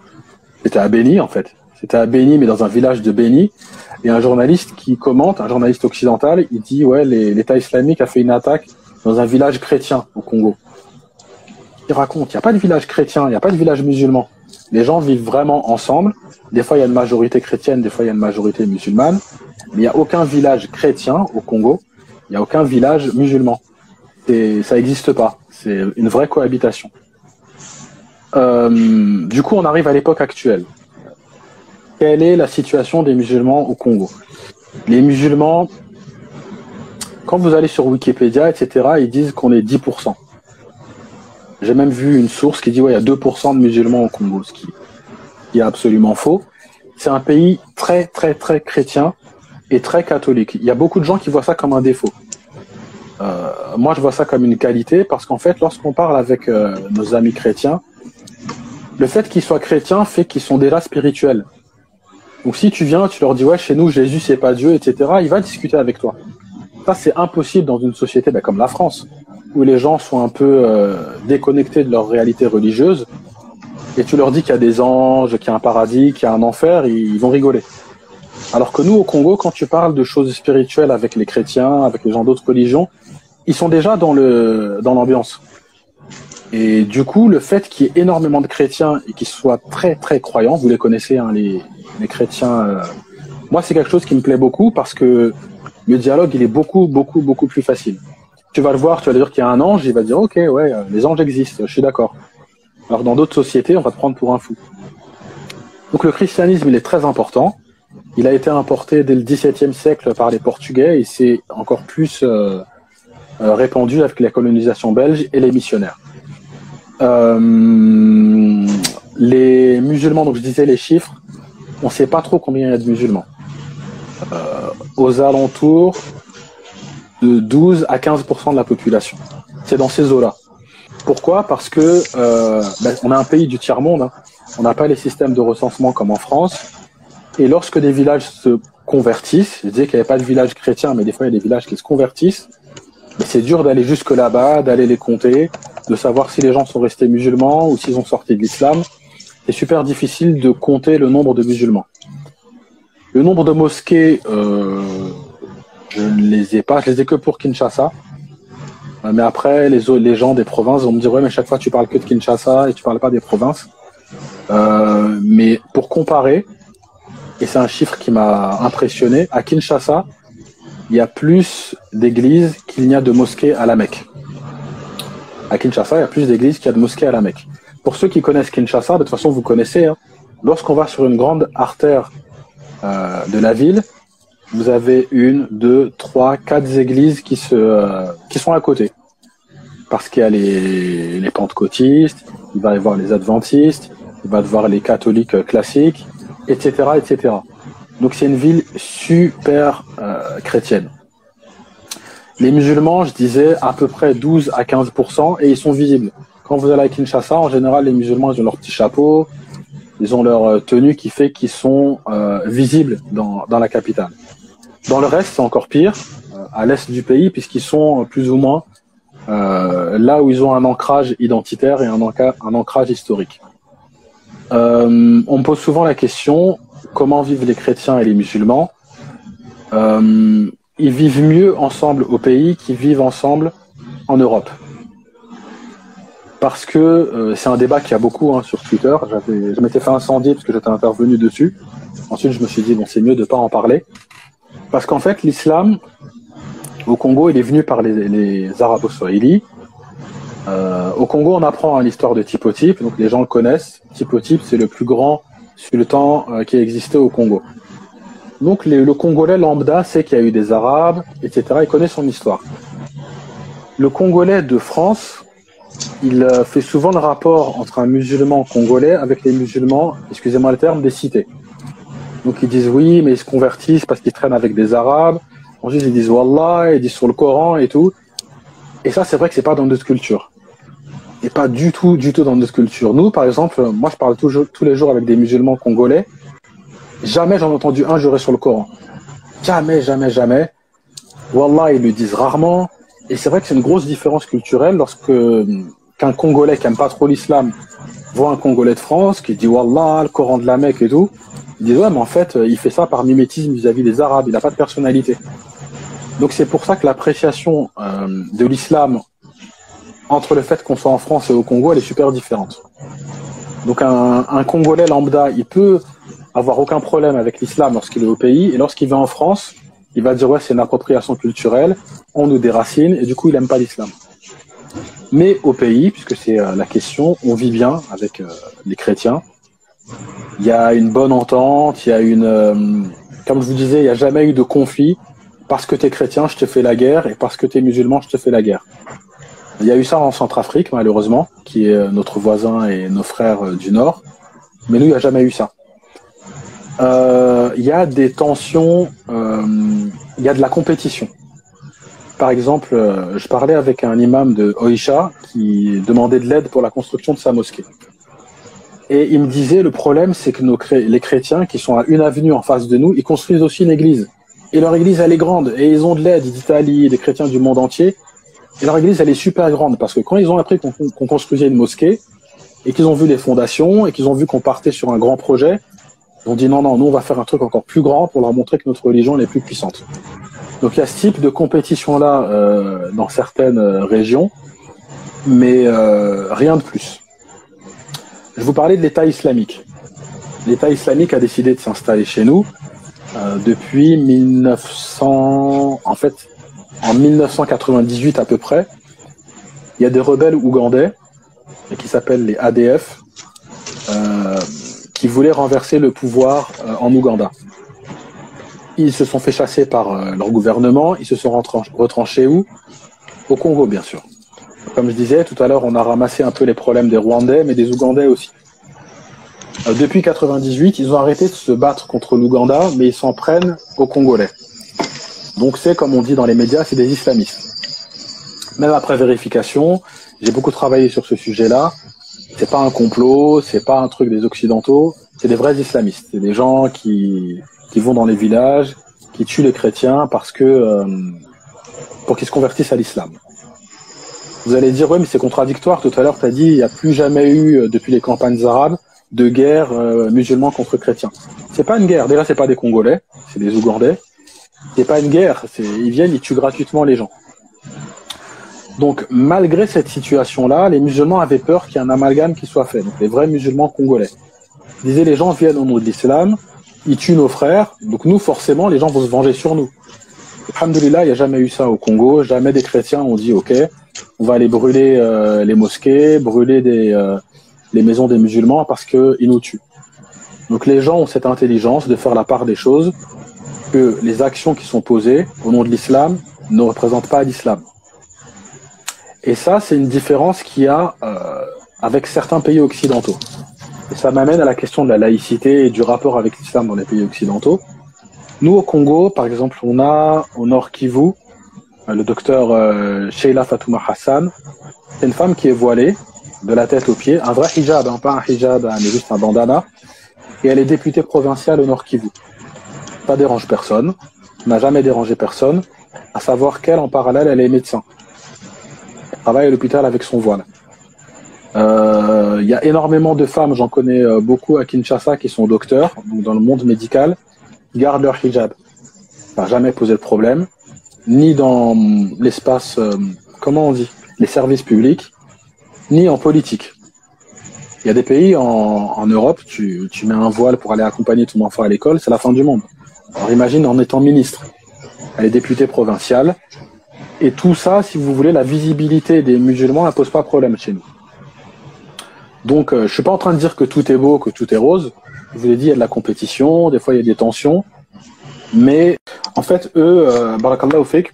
C'était à Béni, en fait. C'était à Béni, mais dans un village de Béni. Et un journaliste qui commente, un journaliste occidental, il dit, ouais, l'État islamique a fait une attaque dans un village chrétien au Congo. Il raconte, il n'y a pas de village chrétien, il n'y a pas de village musulman. Les gens vivent vraiment ensemble. Des fois, il y a une majorité chrétienne, des fois, il y a une majorité musulmane. Mais il n'y a aucun village chrétien au Congo. Il n'y a aucun village musulman. Ça n'existe pas. C'est une vraie cohabitation. Du coup, on arrive à l'époque actuelle. Quelle est la situation des musulmans au Congo? Les musulmans, quand vous allez sur Wikipédia, etc., ils disent qu'on est 10%. J'ai même vu une source qui dit ouais, il y a 2% de musulmans au Congo, ce qui est absolument faux. C'est un pays très, très, très chrétien et très catholique. Il y a beaucoup de gens qui voient ça comme un défaut. Moi, je vois ça comme une qualité parce qu'en fait, lorsqu'on parle avec nos amis chrétiens, le fait qu'ils soient chrétiens fait qu'ils sont déjà spirituels. Donc si tu viens, tu leur dis ouais, chez nous, Jésus, c'est pas Dieu, etc., il va discuter avec toi. Ça, c'est impossible dans une société comme la France, où les gens sont un peu déconnectés de leur réalité religieuse, et tu leur dis qu'il y a des anges, qu'il y a un paradis, qu'il y a un enfer, ils vont rigoler. Alors que nous, au Congo, quand tu parles de choses spirituelles avec les chrétiens, avec les gens d'autres religions, ils sont déjà dans l'ambiance. Et du coup, le fait qu'il y ait énormément de chrétiens et qu'ils soient très, très croyants, vous les connaissez, hein, les chrétiens, moi, c'est quelque chose qui me plaît beaucoup parce que le dialogue, il est beaucoup, beaucoup, beaucoup plus facile. Tu vas le voir, tu vas dire qu'il y a un ange, il va dire, ok, ouais, les anges existent, je suis d'accord. Alors, dans d'autres sociétés, on va te prendre pour un fou. Donc, le christianisme, il est très important. Il a été importé dès le XVIIe siècle par les Portugais et c'est encore plus répandu avec la colonisation belge et les missionnaires. Les musulmans, donc je disais les chiffres, on ne sait pas trop combien il y a de musulmans. Aux alentours de 12 à 15% de la population. C'est dans ces eaux-là. Pourquoi? Parce que on a un pays du tiers-monde, hein. On n'a pas les systèmes de recensement comme en France. Et lorsque des villages se convertissent, je disais qu'il n'y avait pas de village chrétien, mais des fois il y a des villages qui se convertissent, mais c'est dur d'aller jusque là-bas, d'aller les compter, de savoir si les gens sont restés musulmans ou s'ils ont sorti de l'islam. C'est super difficile de compter le nombre de musulmans. Le nombre de mosquées, je ne les ai pas, je les ai que pour Kinshasa. Mais après, les gens des provinces vont me dire ouais, mais chaque fois tu parles que de Kinshasa et tu parles pas des provinces. Mais pour comparer, et c'est un chiffre qui m'a impressionné, à Kinshasa, il y a plus d'églises qu'il n'y a de mosquées à la Mecque. À Kinshasa, il y a plus d'églises qu'il y a de mosquées à la Mecque. Pour ceux qui connaissent Kinshasa, de toute façon, vous connaissez, hein, lorsqu'on va sur une grande artère de la ville, vous avez 1, 2, 3, 4 églises qui sont à côté. Parce qu'il y a les pentecôtistes, il va y avoir les adventistes, il va y avoir les catholiques classiques, etc., etc. Donc c'est une ville super chrétienne. Les musulmans, je disais, à peu près 12 à 15%, et ils sont visibles. Quand vous allez à Kinshasa, en général, les musulmans, ils ont leur petit chapeau, ils ont leur tenue qui fait qu'ils sont visibles dans la capitale. Dans le reste, c'est encore pire, à l'est du pays, puisqu'ils sont plus ou moins là où ils ont un ancrage identitaire et un ancrage historique. On me pose souvent la question, comment vivent les chrétiens et les musulmans? Ils vivent mieux ensemble au pays qu'ils vivent ensemble en Europe. Parce que c'est un débat qu'il y a beaucoup sur Twitter. Je m'étais fait incendier parce que j'étais intervenu dessus. Ensuite, je me suis dit, bon, c'est mieux de ne pas en parler. Parce qu'en fait, l'islam, au Congo, il est venu par les Arabo-Swahili. Au Congo, on apprend l'histoire de Tipo-Type, donc les gens le connaissent. Tipo-Type, c'est le plus grand sultan qui a existé au Congo. Donc le Congolais lambda sait qu'il y a eu des Arabes, etc. Il connaît son histoire. Le Congolais de France, il fait souvent le rapport entre un musulman congolais avec les musulmans, excusez-moi le terme, des cités. Donc ils disent oui, mais ils se convertissent parce qu'ils traînent avec des Arabes. Ensuite ils disent Wallah, ils disent sur le Coran et tout. Et ça, c'est vrai que c'est pas dans notre culture. Et pas du tout dans notre culture. Nous, par exemple, moi je parle tous les jours avec des musulmans congolais. Jamais j'en ai entendu un jurer sur le Coran. Jamais, jamais, jamais. Wallah, ils le disent rarement. Et c'est vrai que c'est une grosse différence culturelle lorsque qu'un Congolais qui aime pas trop l'islam voit un Congolais de France qui dit Wallah, le Coran de la Mecque et tout. Ils disent ouais, mais en fait, il fait ça par mimétisme vis-à-vis des Arabes, il n'a pas de personnalité. Donc c'est pour ça que l'appréciation de l'islam entre le fait qu'on soit en France et au Congo, elle est super différente. Donc un Congolais lambda, il peut avoir aucun problème avec l'islam lorsqu'il est au pays, et lorsqu'il va en France, il va dire ouais, c'est une appropriation culturelle, on nous déracine, et du coup il n'aime pas l'islam. Mais au pays, puisque c'est la question, on vit bien avec les chrétiens. Il y a une bonne entente, il y a comme je vous disais, il n'y a jamais eu de conflit. Parce que tu es chrétien, je te fais la guerre, et parce que tu es musulman, je te fais la guerre. Il y a eu ça en Centrafrique, malheureusement, qui est notre voisin et nos frères du Nord. Mais nous, il n'y a jamais eu ça. Il y a des tensions, il y a de la compétition. Par exemple, je parlais avec un imam de Oisha qui demandait de l'aide pour la construction de sa mosquée. Et il me disait, le problème, c'est que les chrétiens qui sont à une avenue en face de nous, ils construisent aussi une église. Et leur église, elle est grande. Et ils ont de l'aide d'Italie, des chrétiens du monde entier. Et leur église, elle est super grande. Parce que quand ils ont appris qu'on construisait une mosquée, et qu'ils ont vu les fondations, et qu'ils ont vu qu'on partait sur un grand projet, ils ont dit non, nous, on va faire un truc encore plus grand pour leur montrer que notre religion est plus puissante. Donc il y a ce type de compétition-là dans certaines régions, mais rien de plus. Je vous parlais de l'État islamique. L'État islamique a décidé de s'installer chez nous depuis 1998 à peu près. Il y a des rebelles ougandais qui s'appellent les ADF qui voulaient renverser le pouvoir en Ouganda. Ils se sont fait chasser par leur gouvernement, ils se sont retranchés où? Au Congo, bien sûr. Comme je disais, tout à l'heure, on a ramassé un peu les problèmes des Rwandais, mais des Ougandais aussi. Depuis 1998, ils ont arrêté de se battre contre l'Ouganda, mais ils s'en prennent aux Congolais. Donc c'est, comme on dit dans les médias, c'est des islamistes. Même après vérification, j'ai beaucoup travaillé sur ce sujet-là. C'est pas un complot, c'est pas un truc des Occidentaux, c'est des vrais islamistes. C'est des gens qui vont dans les villages, qui tuent les chrétiens pour qu'ils se convertissent à l'islam. Vous allez dire, ouais, mais c'est contradictoire. Tout à l'heure, tu as dit, il n'y a plus jamais eu, depuis les campagnes arabes, de guerre musulmans contre chrétiens. C'est pas une guerre. Déjà, c'est pas des Congolais, c'est des Ougandais. C'est pas une guerre. Ils viennent, ils tuent gratuitement les gens. Donc, malgré cette situation-là, les musulmans avaient peur qu'il y ait un amalgame qui soit fait. Donc, les vrais musulmans congolais. Ils disaient, les gens viennent au nom de l'islam, ils tuent nos frères, donc nous, forcément, les gens vont se venger sur nous. Alhamdoulilah, il n'y a jamais eu ça au Congo. Jamais des chrétiens ont dit, OK, on va aller brûler les mosquées, brûler les maisons des musulmans parce qu'ils nous tuent. Donc les gens ont cette intelligence de faire la part des choses, que les actions qui sont posées au nom de l'islam ne représentent pas l'islam. Et ça, c'est une différence qu'il y a avec certains pays occidentaux. Et ça m'amène à la question de la laïcité et du rapport avec l'islam dans les pays occidentaux. Nous, au Congo, par exemple, on a au Nord Kivu le docteur Sheila Fatouma Hassan. C'est une femme qui est voilée de la tête aux pieds, un vrai hijab, hein, pas un hijab, mais juste un bandana. Et elle est députée provinciale au Nord Kivu. Ça dérange personne, n'a jamais dérangé personne, à savoir qu'elle, en parallèle, elle est médecin. Elle travaille à l'hôpital avec son voile. Il y a énormément de femmes, j'en connais beaucoup à Kinshasa, qui sont docteurs, donc dans le monde médical, qui gardent leur hijab. Ça n'a jamais posé de problème, ni dans l'espace, comment on dit, les services publics, ni en politique. Il y a des pays en Europe, tu mets un voile pour aller accompagner ton enfant à l'école, c'est la fin du monde. Alors imagine en étant ministre, elle est députée provinciale, et tout ça, si vous voulez, la visibilité des musulmans, elle pose pas problème chez nous. Donc, je suis pas en train de dire que tout est beau, que tout est rose. Je vous l'ai dit, il y a de la compétition, des fois il y a des tensions, mais en fait, eux, barakallahu fik,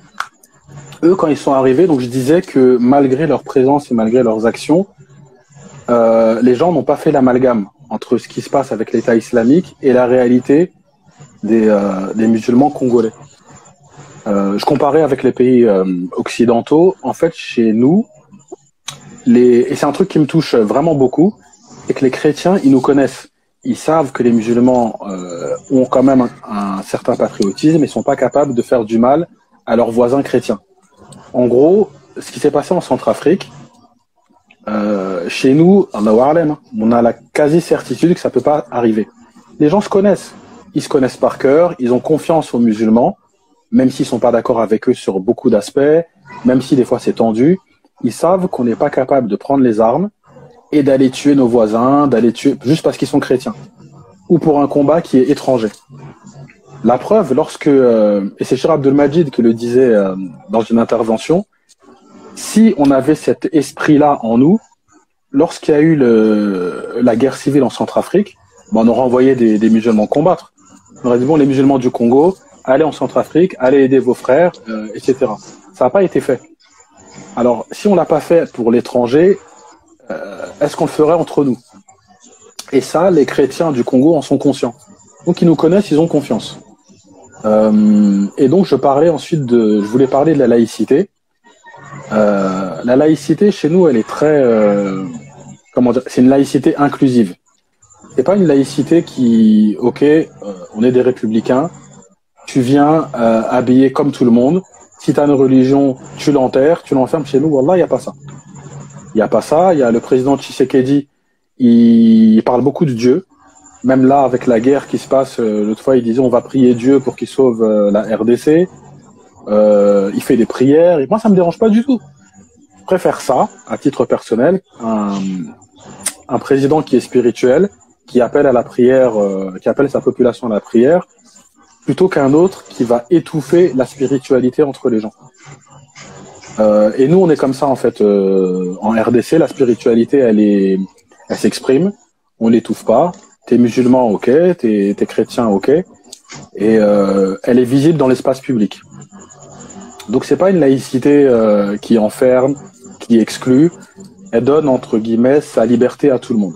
eux, quand ils sont arrivés, donc je disais que malgré leur présence et malgré leurs actions, les gens n'ont pas fait l'amalgame entre ce qui se passe avec l'État islamique et la réalité des musulmans congolais. Je comparais avec les pays occidentaux. En fait, chez nous, et c'est un truc qui me touche vraiment beaucoup, c'est que les chrétiens, ils nous connaissent. Ils savent que les musulmans ont quand même un certain patriotisme et sont pas capables de faire du mal à leurs voisins chrétiens. En gros, ce qui s'est passé en Centrafrique, chez nous, Allahu a'lam, on a la quasi-certitude que ça peut pas arriver. Les gens se connaissent. Ils se connaissent par cœur, ils ont confiance aux musulmans, même s'ils sont pas d'accord avec eux sur beaucoup d'aspects, même si des fois c'est tendu. Ils savent qu'on n'est pas capable de prendre les armes et d'aller tuer nos voisins, d'aller tuer juste parce qu'ils sont chrétiens, ou pour un combat qui est étranger. La preuve, lorsque, et c'est Cheikh Abdul Majid qui le disait dans une intervention, si on avait cet esprit-là en nous, lorsqu'il y a eu la guerre civile en Centrafrique, ben on aurait envoyé des musulmans combattre. On aurait dit, bon, les musulmans du Congo, allez en Centrafrique, allez aider vos frères, etc. Ça n'a pas été fait. Alors, si on l'a pas fait pour l'étranger, est-ce qu'on le ferait entre nous? Et ça, les chrétiens du Congo en sont conscients. Donc, ils nous connaissent, ils ont confiance. Et donc, je voulais parler de la laïcité. La laïcité, chez nous, elle est très, c'est une laïcité inclusive. C'est pas une laïcité qui, on est des républicains, tu viens habillé comme tout le monde. Si tu as une religion, tu l'enterres, tu l'enfermes. Chez nous, wallah, il n'y a pas ça. Il n'y a pas ça. Il y a le président Tshisekedi, il parle beaucoup de Dieu. Même là, avec la guerre qui se passe, l'autre fois, il disait on va prier Dieu pour qu'il sauve la RDC. Il fait des prières. Et moi, ça me dérange pas du tout. Je préfère ça, à titre personnel, un président qui est spirituel, qui appelle à la prière, qui appelle sa population à la prière, plutôt qu'un autre qui va étouffer la spiritualité entre les gens. Et nous, on est comme ça en fait. En RDC, la spiritualité, elle s'exprime. On l'étouffe pas. T'es musulman, ok. T'es chrétien, ok. Et elle est visible dans l'espace public. Donc c'est pas une laïcité qui enferme, qui exclut. Elle donne entre guillemets sa liberté à tout le monde.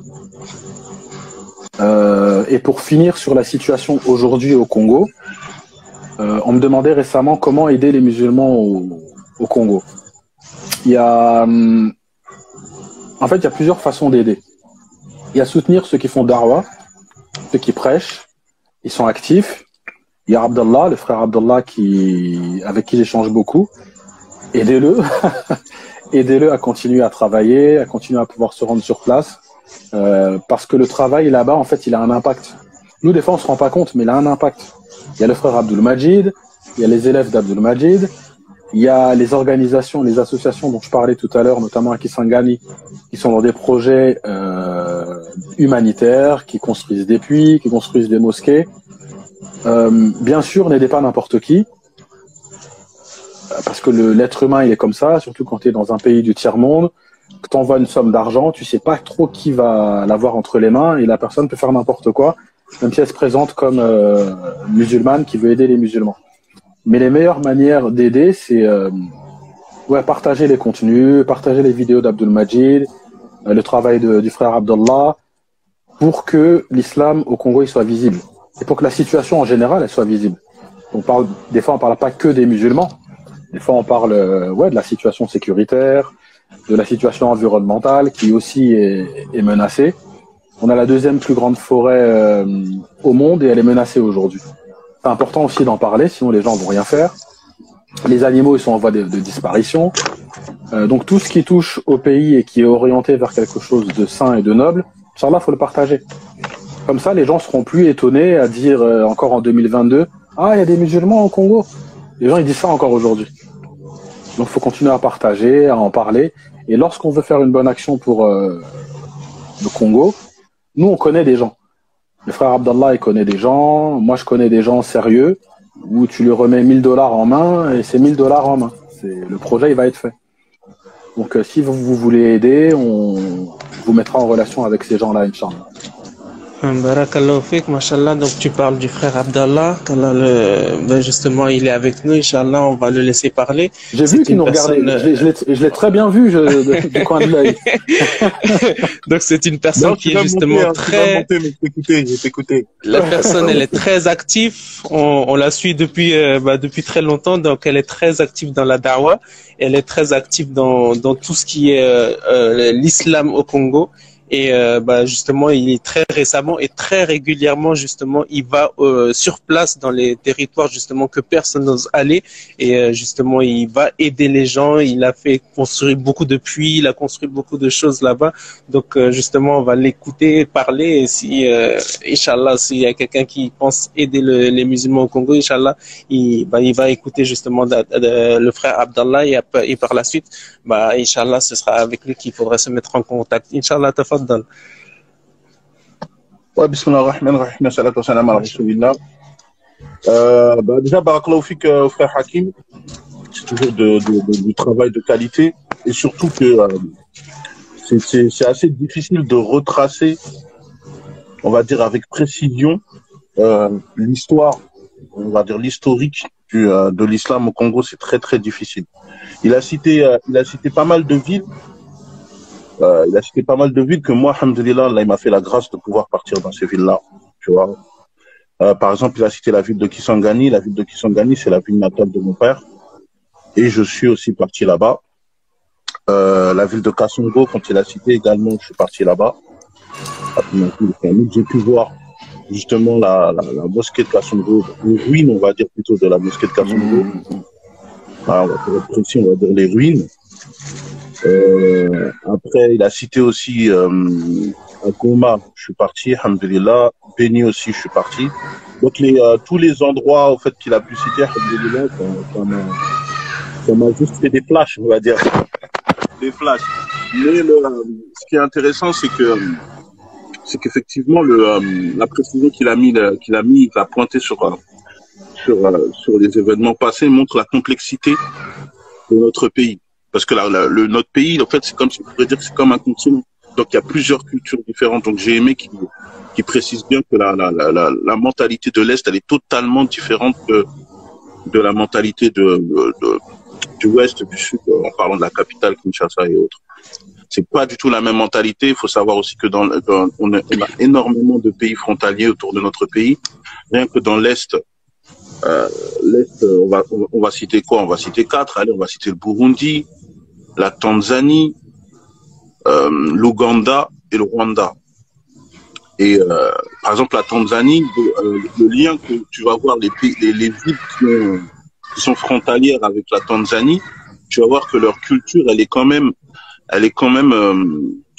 Et pour finir sur la situation aujourd'hui au Congo, on me demandait récemment comment aider les musulmans au Congo. En fait, il y a plusieurs façons d'aider. Il y a soutenir ceux qui font darwa, ceux qui prêchent, ils sont actifs. Il y a Abdallah, le frère Abdallah avec qui j'échange beaucoup. Aidez-le, aidez-le à continuer à travailler, à continuer à pouvoir se rendre sur place, parce que le travail là-bas, en fait, il a un impact. Nous, des fois, on se rend pas compte, mais il a un impact. Il y a le frère Abdul Majid, il y a les élèves d'Abdul Majid, il y a les organisations, les associations dont je parlais tout à l'heure, notamment à Kisangani, qui sont dans des projets humanitaires, qui construisent des puits, qui construisent des mosquées. Bien sûr, n'aidez pas n'importe qui, parce que l'être humain, il est comme ça, surtout quand tu es dans un pays du tiers-monde, que tu envoies une somme d'argent, tu sais pas trop qui va l'avoir entre les mains, et la personne peut faire n'importe quoi, même si elle se présente comme musulmane qui veut aider les musulmans. Mais les meilleures manières d'aider, c'est partager les contenus, partager les vidéos d'Abdul Majid, le travail du frère Abdallah, pour que l'islam au Congo il soit visible. Et pour que la situation en général elle soit visible. Des fois on parle pas que des musulmans, des fois on parle de la situation sécuritaire, de la situation environnementale qui aussi est menacée. On a la deuxième plus grande forêt au monde et elle est menacée aujourd'hui. C'est important aussi d'en parler, sinon les gens vont rien faire. Les animaux, ils sont en voie de disparition. Donc tout ce qui touche au pays et qui est orienté vers quelque chose de sain et de noble, Inch'Allah, faut le partager. Comme ça, les gens seront plus étonnés à dire encore en 2022, ah, il y a des musulmans au Congo. Les gens, ils disent ça encore aujourd'hui. Donc, faut continuer à partager, à en parler. Et lorsqu'on veut faire une bonne action pour le Congo, nous, on connaît des gens. Le frère Abdallah, il connaît des gens. Moi, je connais des gens sérieux où tu lui remets $1000 en main et c'est $1000 en main. Le projet, il va être fait. Donc, si vous voulez aider, on vous mettra en relation avec ces gens-là, Inch'Allah. Barakallahu fik, mashallah. Donc tu parles du frère Abdallah, justement il est avec nous, Inch'Allah, on va le laisser parler. J'ai vu qu'il nous regardait, je l'ai très bien vu du coin de l'œil. Donc c'est une personne qui est justement très... La personne, elle est très active, on la suit depuis très longtemps, donc elle est très active dans la da'wah, elle est très active dans tout ce qui est l'islam au Congo. Et justement, il est très récemment et très régulièrement, justement, il va sur place dans les territoires justement que personne n'ose aller. Et justement, il va aider les gens. Il a fait construire beaucoup de puits, il a construit beaucoup de choses là-bas. Donc justement, on va l'écouter parler. Et si, Inch'Allah, s'il y a quelqu'un qui pense aider les musulmans au Congo, Inch'Allah, il va écouter justement le frère Abdallah et par la suite, Inch'Allah, ce sera avec lui qu'il faudra se mettre en contact. Inch'Allah, tafaddal. Ouais, bismillah ar-Rahman ar-Rahim, salatu wa salam ala Rasulillah. Déjà, barakallahu fik, frère Hakim, c'est toujours du travail de qualité, et surtout que c'est assez difficile de retracer, on va dire avec précision, l'histoire, on va dire l'historique de l'islam au Congo. C'est très très difficile. Il a cité pas mal de villes. Il a cité pas mal de villes que moi, alhamdoulilah, Allah, il m'a fait la grâce de pouvoir partir dans ces villes-là. Tu vois. Par exemple, il a cité la ville de Kisangani. La ville de Kisangani, c'est la ville natale de mon père. Et je suis aussi parti là-bas. La ville de Kasongo, quand il a cité également, je suis parti là-bas. J'ai pu voir justement la mosquée de Kasongo, les ruines, on va dire plutôt de la mosquée de Kasongo. On va être précis, on va dire les ruines. Après, il a cité aussi à Goma, je suis parti, alhamdoulilah. Béni aussi, je suis parti. Donc tous les endroits au fait qu'il a pu citer, alhamdoulilah, ça m'a juste fait des flashs, on va dire. Des flashs. Mais ce qui est intéressant, c'est qu'effectivement la précision qu'il a pointé sur les événements passés montre la complexité de notre pays. Parce que notre pays, en fait, c'est comme si on pourrait dire que c'est comme un continent. Donc il y a plusieurs cultures différentes. Donc j'ai aimé qu'il précise bien que la mentalité de l'Est, elle est totalement différente de la mentalité du Ouest, du Sud, en parlant de la capitale, Kinshasa et autres. C'est pas du tout la même mentalité. Il faut savoir aussi que on a énormément de pays frontaliers autour de notre pays. Rien que dans l'Est, on va citer quoi? On va citer 4. Allez, on va citer le Burundi, la Tanzanie, l'Ouganda et le Rwanda. Et par exemple, la Tanzanie, le lien que tu vas voir, les villes qui sont frontalières avec la Tanzanie, tu vas voir que leur culture, elle est quand même,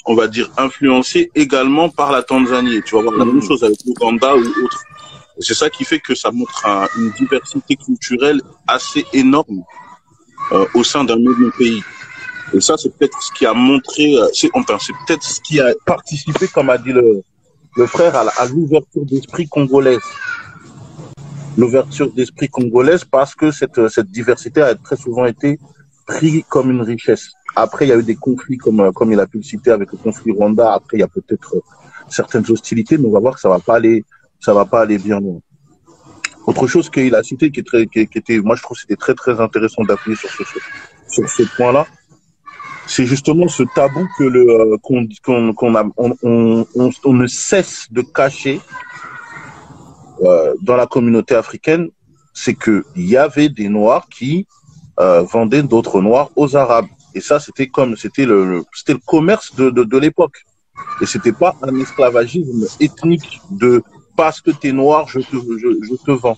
on va dire, influencée également par la Tanzanie. Tu vas voir la même chose avec l'Ouganda ou autre. C'est ça qui fait que ça montre une diversité culturelle assez énorme au sein d'un même pays. Et ça, c'est peut-être ce qui a montré, c'est peut-être ce qui a participé, comme a dit le frère, à l'ouverture d'esprit congolaise. L'ouverture d'esprit congolaise, parce que cette diversité a très souvent été prise comme une richesse. Après, il y a eu des conflits, comme il a pu le citer avec le conflit Rwanda. Après, il y a peut-être certaines hostilités, mais on va voir que ça va pas aller bien loin. Autre chose qu'il a cité, qui était, moi je trouve que c'était très très intéressant d'appuyer sur ce point-là, c'est justement ce tabou que on ne cesse de cacher dans la communauté africaine, c'est que il y avait des Noirs qui vendaient d'autres Noirs aux Arabes, et ça c'était le commerce de l'époque, et c'était pas un esclavagisme ethnique de parce que t'es noir, je te vends.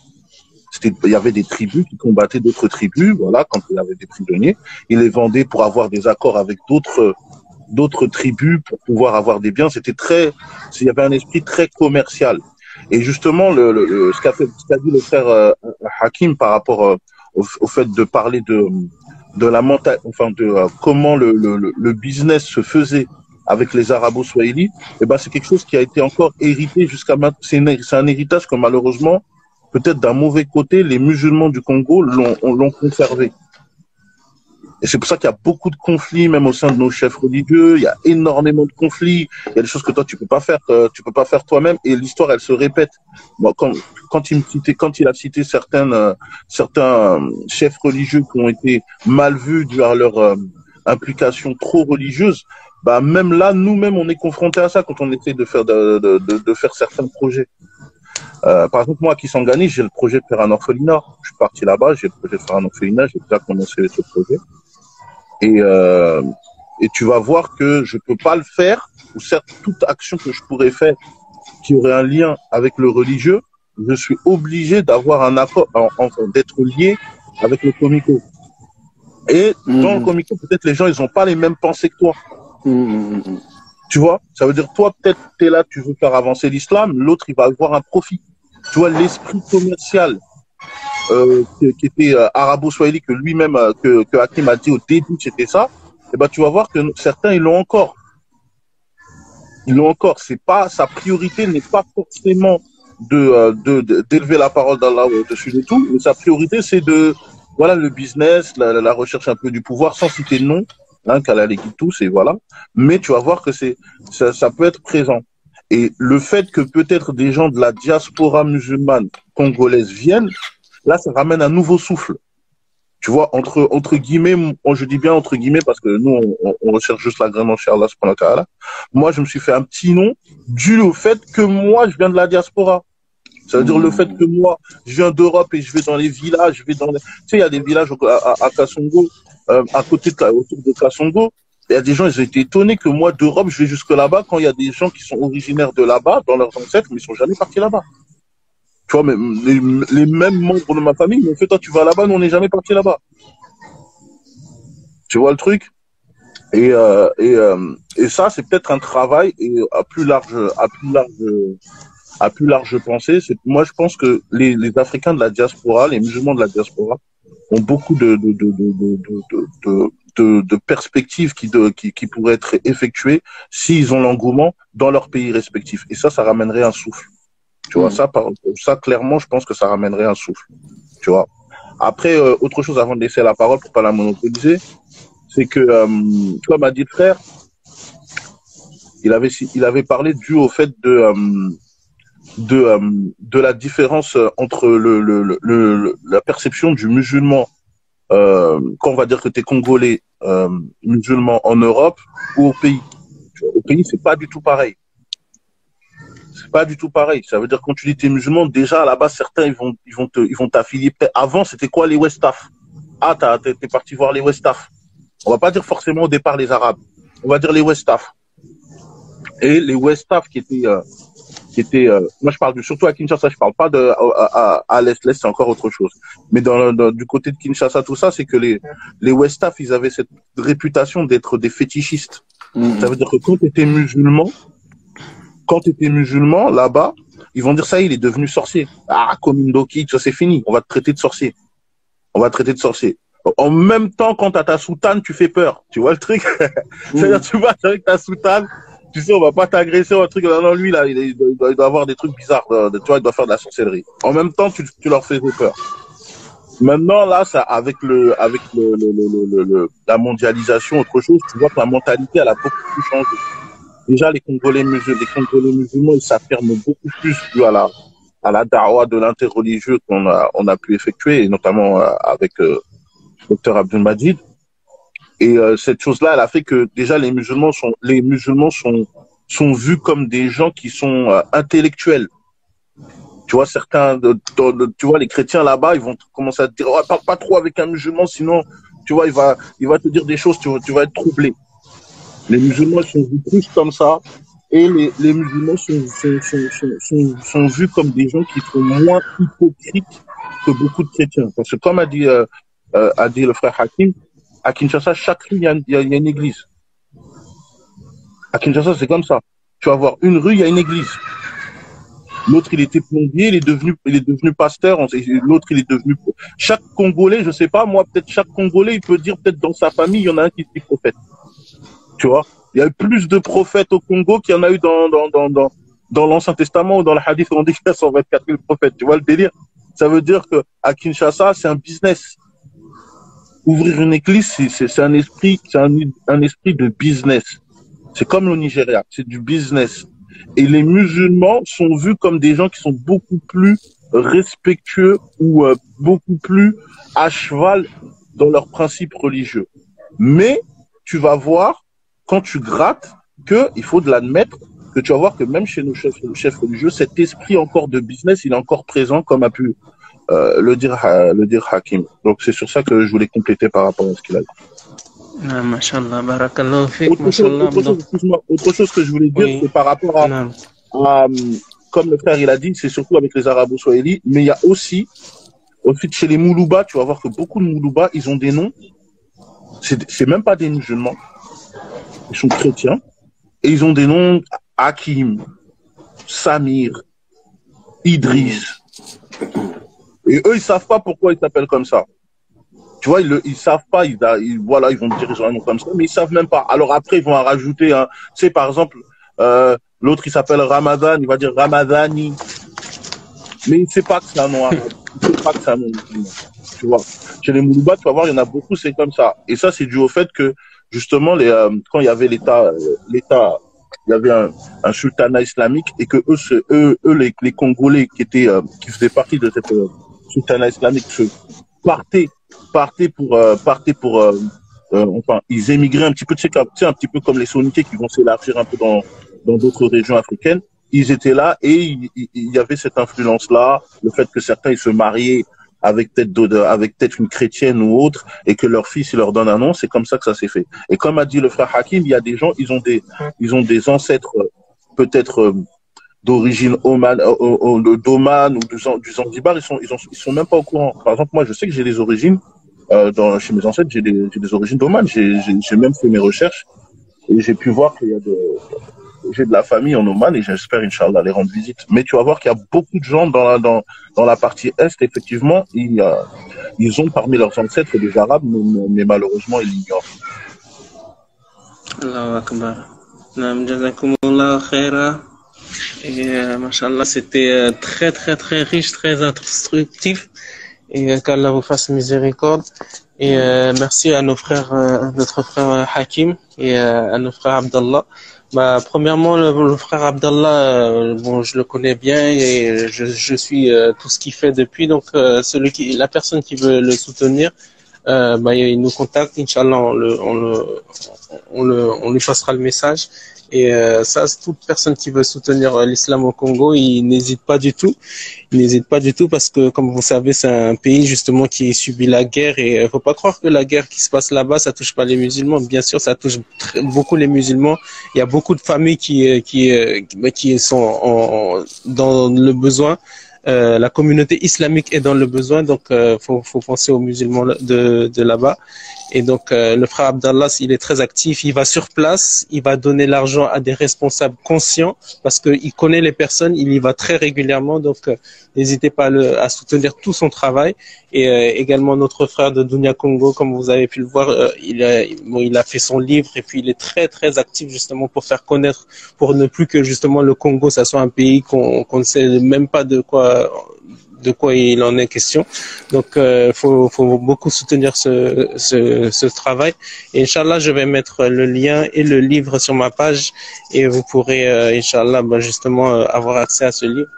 Il y avait des tribus qui combattaient d'autres tribus, voilà, quand il y avait des prisonniers, ils les vendaient pour avoir des accords avec d'autres tribus pour pouvoir avoir des biens. Il y avait un esprit très commercial. Et justement, ce qu'a dit le frère Hakim par rapport au fait de parler de la mentalité, enfin comment le business se faisait avec les Arabo-Swahili, c'est quelque chose qui a été encore hérité jusqu'à maintenant. C'est un héritage que malheureusement, peut-être d'un mauvais côté, les musulmans du Congo l'ont conservé. Et c'est pour ça qu'il y a beaucoup de conflits, même au sein de nos chefs religieux. Il y a énormément de conflits. Il y a des choses que toi tu peux pas faire toi-même. Et l'histoire, elle se répète. Bon, quand il a cité certains chefs religieux qui ont été mal vus dû à leur implication trop religieuse, même là, nous-mêmes, on est confrontés à ça quand on essaie de faire certains projets. Par exemple, moi, à Kisangani, j'ai le projet de faire un orphelinat. Je suis parti là-bas, j'ai le projet de faire un orphelinat, j'ai déjà commencé ce projet. Et Et tu vas voir que je peux pas le faire, ou certes, toute action que je pourrais faire qui aurait un lien avec le religieux, je suis obligé d'avoir un accord, enfin, d'être lié avec le comico. Et dans le comico, peut-être les gens, ils ont pas les mêmes pensées que toi. Tu vois, ça veut dire toi, peut-être, t'es là, tu veux faire avancer l'islam, l'autre, il va avoir un profit. Tu vois, l'esprit commercial qui était arabo-swahili, que lui-même, que Hakim a dit au début, c'était ça. Et ben, tu vas voir que certains, ils l'ont encore. Ils l'ont encore. C'est pas, sa priorité n'est pas forcément d'élever la parole d'Allah au-dessus de tout, mais sa priorité, c'est voilà, le business, la recherche un peu du pouvoir, sans citer de nom, hein, qu'Allah les guide tous, et voilà. Mais tu vas voir que ça peut être présent. Et le fait que peut-être des gens de la diaspora musulmane congolaise viennent, là, ça ramène un nouveau souffle. Tu vois, entre guillemets, je dis bien entre guillemets parce que nous, on recherche juste l'agrément chez Allah subhanahu wa ta'ala. Moi, je me suis fait un petit nom dû au fait que moi, je viens de la diaspora. Ça veut dire le fait que moi, je viens d'Europe et je vais dans les villages, tu sais, il y a des villages à Kasongo, à côté autour de Kasongo. Il y a des gens, ils ont été étonnés que moi, d'Europe, je vais jusque là-bas quand il y a des gens qui sont originaires de là-bas, dans leurs ancêtres, mais ils sont jamais partis là-bas. Tu vois, mais les mêmes membres de ma famille, mais en fait, toi, tu vas là-bas, nous, on n'est jamais partis là-bas. Tu vois le truc? Et ça, c'est peut-être un travail et à plus large pensée. Moi, je pense que les Africains de la diaspora, les musulmans de la diaspora, ont beaucoup de perspectives qui pourraient être effectuées s'ils ont l'engouement dans leur pays respectif. Et ça ramènerait un souffle. Tu vois, ça, clairement, je pense que ça ramènerait un souffle. Tu vois. Après, autre chose avant de laisser la parole pour pas la monopoliser, c'est que, comme a dit le frère, il avait parlé dû au fait de la différence entre la perception du musulman, quand on va dire que tu es congolais, musulman en Europe ou au pays. Tu vois, au pays, c'est pas du tout pareil. C'est pas du tout pareil. Ça veut dire quand tu dis t'es musulman, déjà à la base certains ils vont t'affilier. Avant c'était quoi les Westaf? Ah t'es parti voir les Westaf. On va pas dire forcément au départ les Arabes. On va dire les Westaf. Et les Westaf qui étaient moi je parle surtout à Kinshasa, je parle pas à l'est c'est encore autre chose. Mais du côté de Kinshasa tout ça, c'est que les Westaf ils avaient cette réputation d'être des fétichistes. Ça veut dire que quand tu étais musulman, là-bas, ils vont dire ça, il est devenu sorcier. Ah, comme Ndoki, ça c'est fini. On va te traiter de sorcier. En même temps, quand t'as ta soutane, tu fais peur. Tu vois le truc? C'est-à-dire, tu vois, avec ta soutane, tu sais, on va pas t'agresser ou un truc. Non, lui, là, il doit avoir des trucs bizarres. Tu vois, il doit faire de la sorcellerie. En même temps, tu leur fais peur. Maintenant, là, ça, avec la mondialisation, autre chose, tu vois que la mentalité, elle a beaucoup plus changé. Déjà, les Congolais musulmans, ils s'affirment beaucoup plus à la da'wa de l'interreligieux qu'on a pu effectuer, et notamment avec Dr Abdul Majid. Et cette chose-là, elle a fait que déjà les musulmans sont vus comme des gens qui sont intellectuels. Tu vois, tu vois, les chrétiens là-bas, ils vont commencer à te dire, oh, parle pas trop avec un musulman, sinon, tu vois, il va te dire des choses, tu vas être troublé. Les musulmans sont vus plus comme ça, et les musulmans sont vus comme des gens qui sont moins hypocrites que beaucoup de chrétiens. Parce que comme a dit le frère Hakim, à Kinshasa, chaque rue, il y a une église. À Kinshasa, c'est comme ça. Tu vas voir une rue, il y a une église. L'autre, il était plombier, il est devenu pasteur. L'autre, il est devenu... Chaque Congolais, je sais pas, moi, peut-être chaque Congolais, il peut dire, peut-être dans sa famille, il y en a un qui est prophète. Tu vois, il y a eu plus de prophètes au Congo qu'il y en a eu dans l'Ancien Testament ou dans le Hadith où on dit qu'il y a 124 000 prophètes. Tu vois le délire? Ça veut dire que à Kinshasa, c'est un business. Ouvrir une église, c'est un esprit de business. C'est comme le Nigeria, c'est du business. Et les musulmans sont vus comme des gens qui sont beaucoup plus respectueux ou beaucoup plus à cheval dans leurs principes religieux. Mais tu vas voir, quand tu grattes, il faut de l'admettre, que tu vas voir que même chez nos chefs religieux, cet esprit encore de business, il est encore présent, comme a pu le dire Hakim. Donc c'est sur ça que je voulais compléter par rapport à ce qu'il a dit. Ah, Mashallah, barakallahu fik, Autre chose, Mashallah, excuse-moi, autre chose que je voulais dire, oui, c'est par rapport non, à, comme le frère il a dit, c'est surtout avec les Arabo-Swahili, mais il y a aussi chez les Moulouba, tu vas voir que beaucoup de Moulouba, ils ont des noms, c'est même pas des musulmans, ils sont chrétiens, et ils ont des noms Hakim, Samir, Idriss, et eux, ils savent pas pourquoi ils s'appellent comme ça. Tu vois, ils savent pas, voilà, ils vont dire ils ont un nom comme ça, mais ils savent même pas. Alors après, ils vont en rajouter un, tu sais, par exemple, l'autre, il s'appelle Ramadan, il va dire Ramadani, mais il ne sait pas que c'est un nom arabe. Il ne sait pas que c'est un nom musulman. Tu vois. Chez les Moulouba, tu vas voir, il y en a beaucoup, c'est comme ça. Et ça, c'est dû au fait que, justement, quand il y avait l'État, il y avait un sultanat islamique et que eux, les Congolais qui faisaient partie de cette sultanat islamique partaient pour enfin, ils émigraient un petit peu, tu sais, un petit peu comme les Sonnités qui vont s'élargir un peu dans d'autres régions africaines. Ils étaient là et il y avait cette influence-là, le fait que certains ils se mariaient avec peut-être une chrétienne ou autre, et que leur fils il leur donne un nom, c'est comme ça que ça s'est fait. Et comme a dit le frère Hakim, il y a des gens, ils ont des ancêtres peut-être d'origine d'Oman ou du Zanzibar, ils sont même pas au courant. Par exemple, moi je sais que j'ai des origines chez mes ancêtres, j'ai des origines d'Oman. J'ai même fait mes recherches et j'ai pu voir qu'il y a j'ai de la famille en Oman et j'espère, Inch'Allah, les rendre visite. Mais tu vas voir qu'il y a beaucoup de gens dans la partie Est, effectivement, ils ont parmi leurs ancêtres des Arabes, mais malheureusement, ils l'ignorent. Allahu Akbar. Naam, jazakumullah khaira. Et Mashallah, c'était très très très riche, très instructif. Et qu'Allah vous fasse miséricorde. Et merci à nos frères, notre frère Hakim et à notre frère Abdallah. Bah, premièrement, le frère Abdallah, bon, je le connais bien et je suis tout ce qu'il fait depuis. Donc, la personne qui veut le soutenir, bah, il nous contacte. Inch'Allah, on lui passera le message. Et ça, toute personne qui veut soutenir l'islam au Congo, il n'hésite pas du tout. Il n'hésite pas du tout parce que, comme vous savez, c'est un pays justement qui subit la guerre. Et faut pas croire que la guerre qui se passe là-bas, ça touche pas les musulmans. Bien sûr, ça touche beaucoup les musulmans. Il y a beaucoup de familles qui sont dans le besoin. La communauté islamique est dans le besoin, donc faut penser aux musulmans de là-bas. Et donc le frère Abdallah, il est très actif, il va sur place, il va donner l'argent à des responsables conscients parce qu'il connaît les personnes, il y va très régulièrement, donc n'hésitez pas à soutenir tout son travail. Et également notre frère de Dunia Congo, comme vous avez pu le voir, il a fait son livre et puis il est très très actif justement pour faire connaître, pour ne plus que justement le Congo, ça soit un pays qu'on ne sait même pas de quoi il en est question. Donc, faut beaucoup soutenir ce travail. Et Inch'Allah, je vais mettre le lien et le livre sur ma page et vous pourrez, Inch'Allah, justement, avoir accès à ce livre.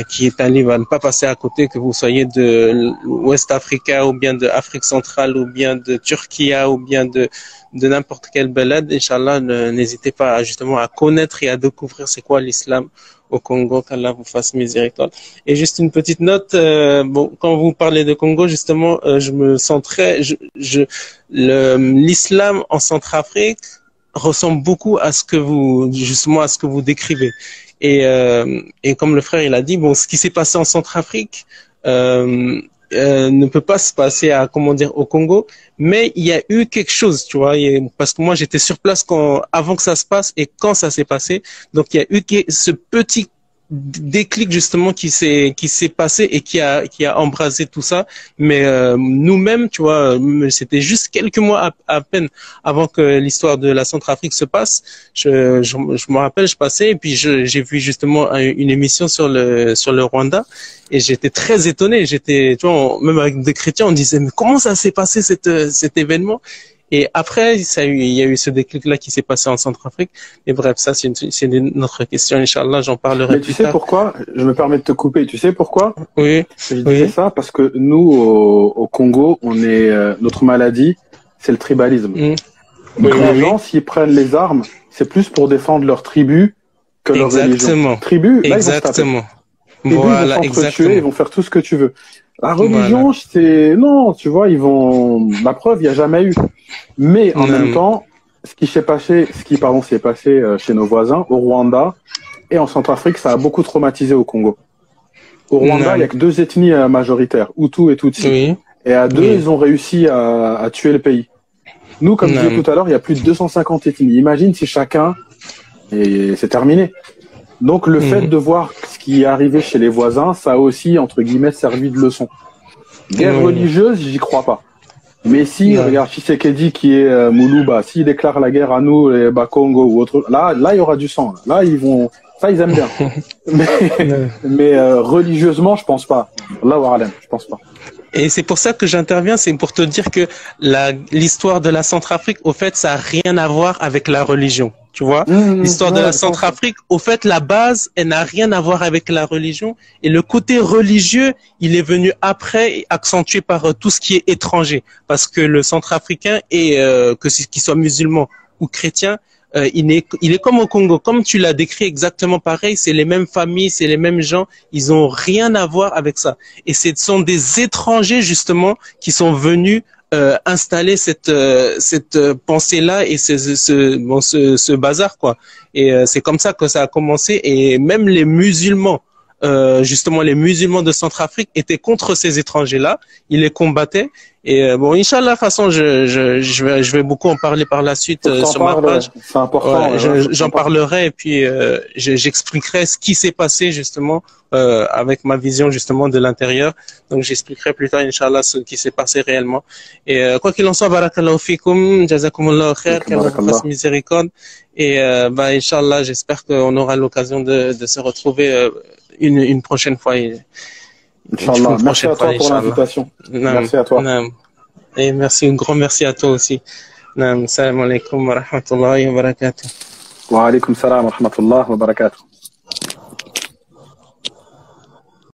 Qui est un livre à ne pas passer à côté, que vous soyez de l'Ouest Africa ou bien de Afrique centrale ou bien de Turquie ou bien de n'importe quelle balade. Inch'Allah, n'hésitez pas justement à connaître et à découvrir c'est quoi l'islam au Congo, qu'Allah vous fasse miséricorde. Et juste une petite note, bon, quand vous parlez de Congo, justement, je me sens l'islam en Centrafrique ressemble beaucoup à ce que vous décrivez. Et comme le frère il a dit, bon, ce qui s'est passé en Centrafrique ne peut pas se passer au Congo, mais il y a eu quelque chose, tu vois, parce que moi j'étais sur place avant que ça se passe et quand ça s'est passé, donc il y a eu ce petit déclic justement qui s'est passé et qui a embrasé tout ça, mais nous-mêmes, tu vois, c'était juste quelques mois à peine avant que l'histoire de la Centrafrique se passe. Je me rappelle, je passais et puis j'ai vu justement une émission sur le Rwanda et j'étais très étonné. Tu vois, même avec des chrétiens, on disait mais comment ça s'est passé cet événement? Et après, il y a eu ce déclic-là qui s'est passé en Centrafrique. Et bref, ça, c'est une autre question. Inch'Allah, j'en parlerai plus tard. Mais tu sais pourquoi? Je me permets de te couper. Tu sais pourquoi? Oui. Je disais ça parce que nous, au Congo, notre maladie, c'est le tribalisme. Donc les gens, s'ils prennent les armes, c'est plus pour défendre leur tribu que leur religion. Tribu, là, exactement. Ils vont se taper. Tribu, ils vont s'entretuer, ils vont faire tout ce que tu veux. La religion, c'est... Non, tu vois, ils vont... La preuve, il n'y a jamais eu. Mais en même temps, ce qui s'est passé chez nos voisins, au Rwanda et en Centrafrique, ça a beaucoup traumatisé au Congo. Au Rwanda, il n'y a que 2 ethnies majoritaires, Hutu et Tutsi. Oui. Et à 2, ils ont réussi à tuer le pays. Nous, comme je disais tout à l'heure, il y a plus de 250 ethnies. Imagine si chacun... Et c'est terminé. Donc, le fait de voir ce qui est arrivé chez les voisins, ça a aussi, entre guillemets, servi de leçon. Guerre religieuse, j'y crois pas. Mais si, regarde, Tshisekedi qui est Moulouba, s'il déclare la guerre à nous, les Bakongo ou autre, là, il y aura du sang. Là, ils vont... Ça, ils aiment bien. mais religieusement, je pense pas. Allahu a'lam, je pense pas. Et c'est pour ça que j'interviens, c'est pour te dire que l'histoire de la Centrafrique, au fait, ça n'a rien à voir avec la religion. Tu vois, l'histoire de la Centrafrique, au fait, la base, elle n'a rien à voir avec la religion. Et le côté religieux, il est venu après, accentué par tout ce qui est étranger. Parce que le Centrafricain, qu'il soit musulman ou chrétien, il est comme au Congo, comme tu l'as décrit exactement pareil, c'est les mêmes familles, c'est les mêmes gens, ils ont rien à voir avec ça. Et ce sont des étrangers justement qui sont venus installer cette pensée-là et ce bazar quoi. Et c'est comme ça que ça a commencé. Et même les musulmans, justement les musulmans de Centrafrique étaient contre ces étrangers-là, ils les combattaient. Et bon, Inch'Allah, de toute façon, je vais beaucoup en parler par la suite sur ma page. C'est important. J'en parlerai et puis j'expliquerai ce qui s'est passé justement avec ma vision justement de l'intérieur. Donc j'expliquerai plus tard, Inch'Allah, ce qui s'est passé réellement. Et quoi qu'il en soit, barakallahu fikum, jazakumullahu khair, qu'Allah vous fasse miséricorde. Et Inch'Allah, j'espère qu'on aura l'occasion de se retrouver une prochaine fois. Inch'Allah. Merci à toi pour l'invitation. Merci à toi. Et merci, un grand merci à toi aussi. Salam alaikum wa rahmatullahi wa barakatuh. Wa alaikum salam wa rahmatullahi wa barakatuh.